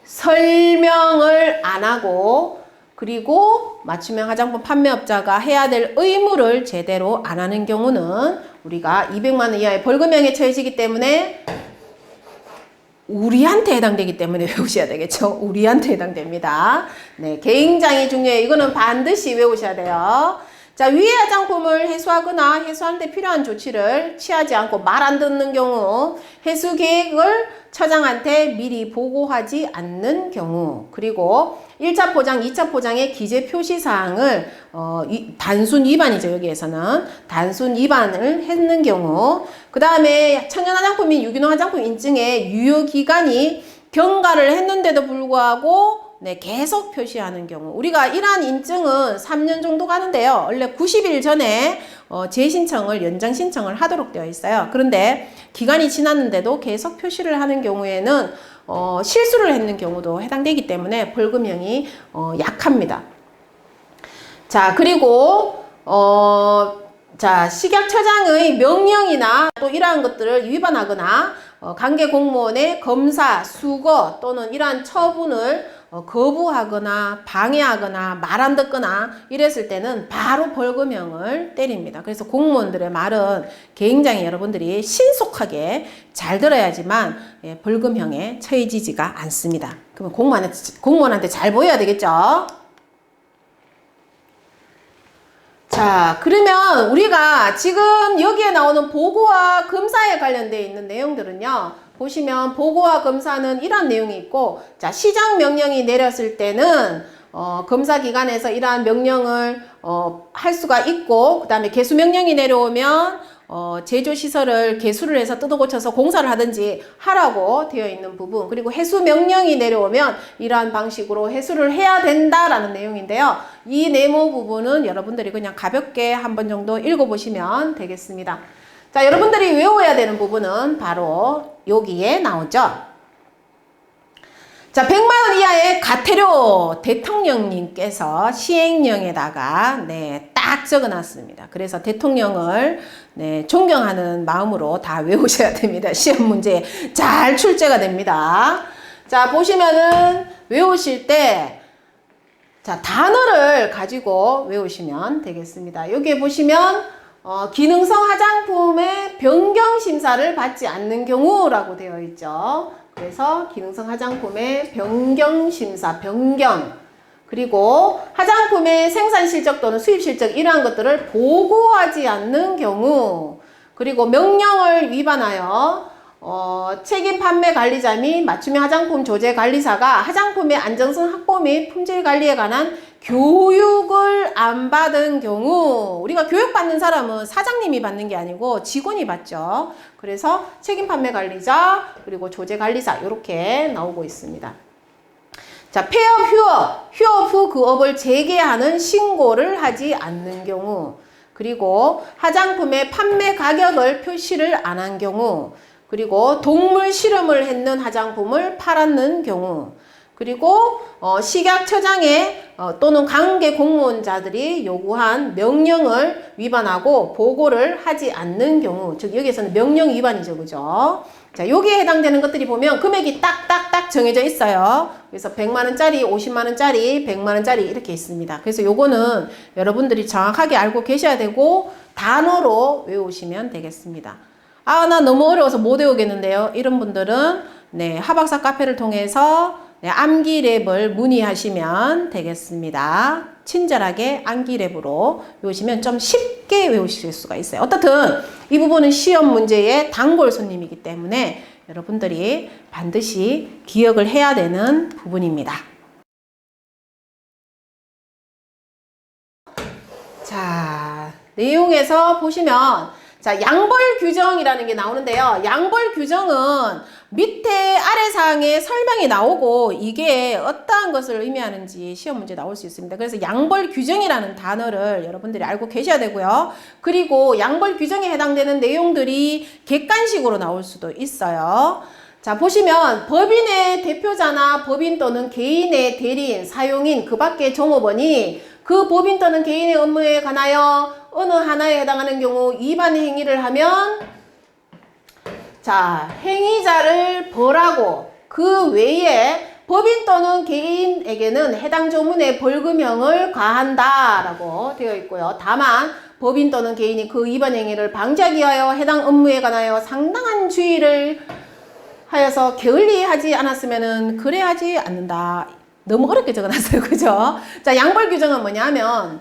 설명을 안 하고 그리고 맞춤형 화장품 판매업자가 해야 될 의무를 제대로 안 하는 경우는 우리가 200만 원 이하의 벌금형에 처해지기 때문에 우리한테 해당되기 때문에 외우셔야 되겠죠. 우리한테 해당됩니다. 네, 굉장히 중요해요. 이거는 반드시 외우셔야 돼요. 자, 위의 화장품을 해수하거나 해수하는 데 필요한 조치를 취하지 않고 말 안 듣는 경우, 해수 계획을 처장한테 미리 보고하지 않는 경우, 그리고 1차 포장, 2차 포장의 기재 표시 사항을 단순 위반이죠. 여기에서는 단순 위반을 했는 경우, 그 다음에 천연 화장품 및 유기농 화장품 인증의 유효 기간이 경과를 했는데도 불구하고 네, 계속 표시하는 경우. 우리가 이러한 인증은 3년 정도 가는데요. 원래 90일 전에 재신청을, 연장 신청을 하도록 되어 있어요. 그런데 기간이 지났는데도 계속 표시를 하는 경우에는 실수를 했는 경우도 해당되기 때문에 벌금형이 약합니다. 자, 그리고 자, 식약처장의 명령이나 또 이러한 것들을 위반하거나 관계 공무원의 검사, 수거 또는 이러한 처분을 거부하거나 방해하거나 말 안 듣거나 이랬을 때는 바로 벌금형을 때립니다. 그래서 공무원들의 말은 굉장히 여러분들이 신속하게 잘 들어야지만 벌금형에 처해지지가 않습니다. 그러면 공무원한테 잘 보여야 되겠죠? 자, 그러면 우리가 지금 여기에 나오는 보고와 검사에 관련되어 있는 내용들은요. 보시면 보고와 검사는 이러한 내용이 있고, 자, 시장 명령이 내렸을 때는 검사기관에서 이러한 명령을 할 수가 있고, 그 다음에 개수 명령이 내려오면 제조시설을 개수를 해서 뜯어 고쳐서 공사를 하든지 하라고 되어 있는 부분, 그리고 해수 명령이 내려오면 이러한 방식으로 해수를 해야 된다라는 내용인데요. 이 네모 부분은 여러분들이 그냥 가볍게 한번 정도 읽어보시면 되겠습니다. 자, 여러분들이 외워야 되는 부분은 바로 여기에 나오죠. 자, 100만 원 이하의 과태료 대통령님께서 시행령에다가 딱 적어놨습니다. 그래서 대통령을 존경하는 마음으로 다 외우셔야 됩니다. 시험 문제에 잘 출제가 됩니다. 자, 보시면은 외우실 때 자, 단어를 가지고 외우시면 되겠습니다. 여기에 보시면 기능성 화장품의 변경 심사를 받지 않는 경우라고 되어 있죠. 그래서 기능성 화장품의 변경 심사, 변경, 그리고 화장품의 생산 실적 또는 수입 실적 이러한 것들을 보고하지 않는 경우, 그리고 명령을 위반하여 책임 판매 관리자 및 맞춤형 화장품 조제 관리사가 화장품의 안정성 확보 및 품질 관리에 관한 교육을 안 받은 경우, 우리가 교육받는 사람은 사장님이 받는 게 아니고 직원이 받죠. 그래서 책임 판매 관리자 그리고 조제 관리사 이렇게 나오고 있습니다. 자, 폐업, 휴업 후 그 업을 재개하는 신고를 하지 않는 경우, 그리고 화장품의 판매 가격을 표시를 안 한 경우, 그리고 동물 실험을 했는 화장품을 팔았는 경우, 그리고 식약처장의 또는 관계 공무원자들이 요구한 명령을 위반하고 보고를 하지 않는 경우, 즉 여기에서는 명령 위반이죠, 그죠? 자, 여기에 해당되는 것들이 보면 금액이 딱딱딱 정해져 있어요. 그래서 100만 원짜리, 50만 원짜리, 100만 원짜리 이렇게 있습니다. 그래서 요거는 여러분들이 정확하게 알고 계셔야 되고 단어로 외우시면 되겠습니다. 아, 나 너무 어려워서 못 외우겠는데요. 이런 분들은 하박사 카페를 통해서 네, 암기랩을 문의하시면 되겠습니다. 친절하게 암기랩으로 외우시면 좀 쉽게 외우실 수가 있어요. 어떻든 이 부분은 시험 문제의 단골 손님이기 때문에 여러분들이 반드시 기억을 해야 되는 부분입니다. 자, 내용에서 보시면 자, 양벌 규정이라는 게 나오는데요. 양벌 규정은 밑에 아래 사항에 설명이 나오고 이게 어떠한 것을 의미하는지 시험 문제 나올 수 있습니다. 그래서 양벌 규정이라는 단어를 여러분들이 알고 계셔야 되고요. 그리고 양벌 규정에 해당되는 내용들이 객관식으로 나올 수도 있어요. 자, 보시면 법인의 대표자나 법인 또는 개인의 대리인, 사용인, 그 밖의 종업원이 그 법인 또는 개인의 업무에 관하여 어느 하나에 해당하는 경우 위반 행위를 하면 자, 행위자를 벌하고 그 외에 법인 또는 개인에게는 해당 조문의 벌금형을 가한다 라고 되어 있고요. 다만 법인 또는 개인이 그 위반 행위를 방지하기 위하여 해당 업무에 관하여 상당한 주의를 하여서 게을리하지 않았으면은 그래하지 않는다. 너무 어렵게 적어놨어요. 그죠? 자, 양벌 규정은 뭐냐면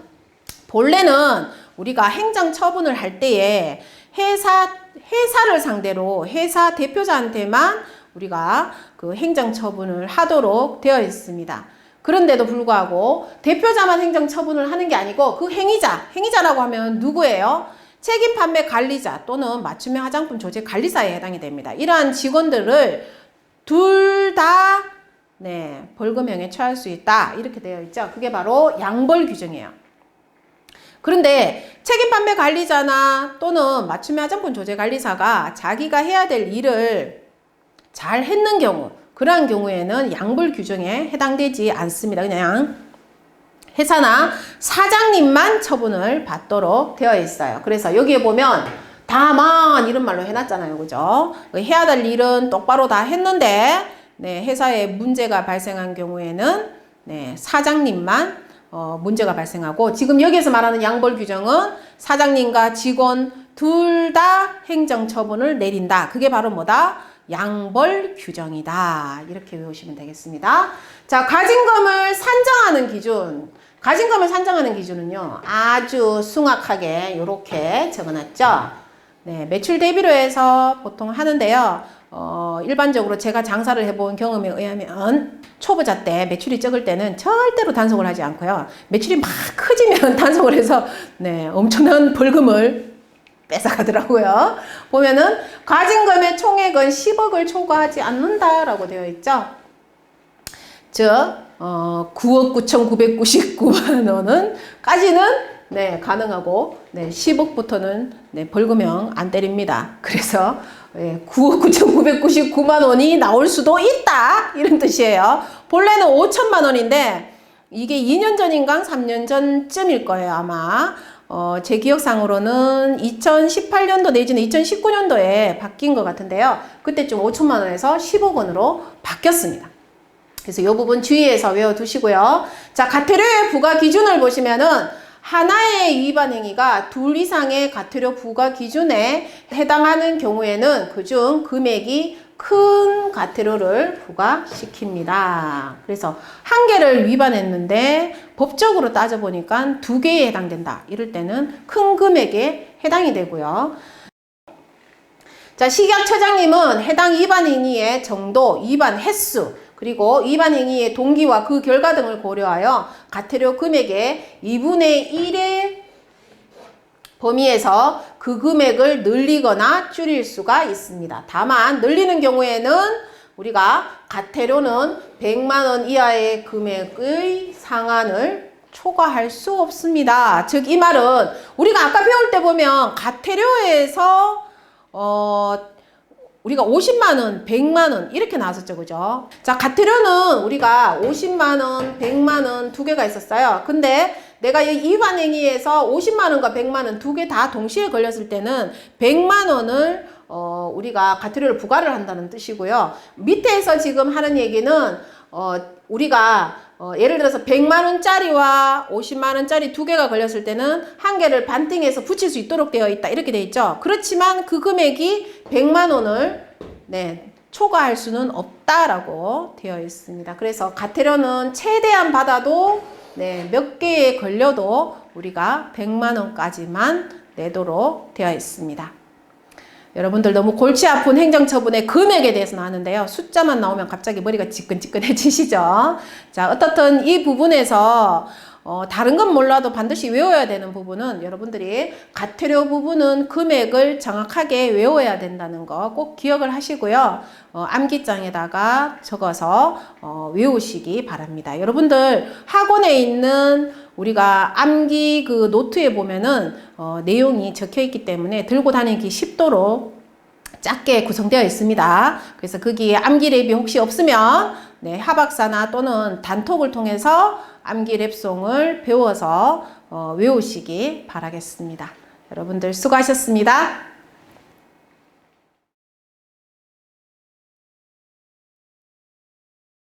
본래는 우리가 행정 처분을 할 때에 회사를 상대로 회사 대표자한테만 우리가 그 행정 처분을 하도록 되어 있습니다. 그런데도 불구하고 대표자만 행정 처분을 하는 게 아니고 그 행위자라고 하면 누구예요? 책임 판매 관리자 또는 맞춤형 화장품 조제 관리사에 해당이 됩니다. 이러한 직원들을 둘 다 네, 벌금형에 처할 수 있다. 이렇게 되어 있죠. 그게 바로 양벌 규정이에요. 그런데 책임 판매 관리자나 또는 맞춤형 화장품 조제 관리사가 자기가 해야 될 일을 잘 했는 경우, 그러한 경우에는 양벌 규정에 해당되지 않습니다. 그냥 회사나 사장님만 처분을 받도록 되어 있어요. 그래서 여기에 보면 다만 이런 말로 해놨잖아요. 그죠? 해야 될 일은 똑바로 다 했는데 네, 회사에 문제가 발생한 경우에는 네, 사장님만 문제가 발생하고 지금 여기에서 말하는 양벌 규정은 사장님과 직원 둘 다 행정처분을 내린다. 그게 바로 뭐다? 양벌 규정이다. 이렇게 외우시면 되겠습니다. 자, 가진금을 산정하는 기준. 가진금을 산정하는 기준은요. 아주 숭악하게 이렇게 적어놨죠. 네, 매출 대비로 해서 보통 하는데요. 일반적으로 제가 장사를 해본 경험에 의하면 초보자 때 매출이 적을 때는 절대로 단속을 하지 않고요. 매출이 막 커지면 단속을 해서 네, 엄청난 벌금을 뺏어가더라고요. 보면은 가진금의 총액은 10억을 초과하지 않는다라고 되어 있죠. 즉 9억 9,999만 원은 까지는 네, 가능하고 네, 10억부터는 네, 벌금형 안 때립니다. 그래서 9억 9,999만 원이 나올 수도 있다. 이런 뜻이에요. 본래는 5천만 원인데 이게 2년 전인가 3년 전쯤일 거예요. 아마 제 기억상으로는 2018년도 내지는 2019년도에 바뀐 것 같은데요. 그때쯤 5천만 원에서 10억 원으로 바뀌었습니다. 그래서 이 부분 주의해서 외워두시고요. 자, 과태료의 부과 기준을 보시면은 하나의 위반 행위가 둘 이상의 과태료 부과 기준에 해당하는 경우에는 그중 금액이 큰 과태료를 부과시킵니다. 그래서 한 개를 위반했는데 법적으로 따져보니까 두 개에 해당된다. 이럴 때는 큰 금액에 해당이 되고요. 자, 식약처장님은 해당 위반 행위의 정도, 위반 횟수, 그리고 위반 행위의 동기와 그 결과 등을 고려하여 과태료 금액의 2분의 1의 범위에서 그 금액을 늘리거나 줄일 수가 있습니다. 다만 늘리는 경우에는 우리가 과태료는 100만 원 이하의 금액의 상한을 초과할 수 없습니다. 즉 이 말은 우리가 아까 배울 때 보면 과태료에서 우리가 50만 원, 100만 원 이렇게 나왔었죠. 그죠? 자, 과태료는 우리가 50만 원, 100만 원 두 개가 있었어요. 근데 내가 이 위반 행위에서 50만 원과 100만 원 두 개 다 동시에 걸렸을 때는 100만 원을 우리가 과태료를 부과를 한다는 뜻이고요. 밑에서 지금 하는 얘기는 우리가 예를 들어서 100만 원짜리와 50만 원짜리 두 개가 걸렸을 때는 한 개를 반띵해서 붙일 수 있도록 되어 있다. 이렇게 되어 있죠. 그렇지만 그 금액이 100만 원을 초과할 수는 없다라고 되어 있습니다. 그래서 가태료는 최대한 받아도 몇 개에 걸려도 우리가 100만 원까지만 내도록 되어 있습니다. 여러분들 너무 골치 아픈 행정처분의 금액에 대해서는 아는데요. 숫자만 나오면 갑자기 머리가 지끈지끈해지시죠? 자, 어떻든 이 부분에서 다른 건 몰라도 반드시 외워야 되는 부분은 여러분들이 가태료 부분은 금액을 정확하게 외워야 된다는 거 꼭 기억을 하시고요. 암기장에다가 적어서 외우시기 바랍니다. 여러분들 학원에 있는 우리가 암기 그 노트에 보면은 내용이 적혀 있기 때문에 들고 다니기 쉽도록 작게 구성되어 있습니다. 그래서 거기에 암기 랩이 혹시 없으면 하박사나 또는 단톡을 통해서 암기 랩송을 배워서 외우시기 바라겠습니다. 여러분들 수고하셨습니다.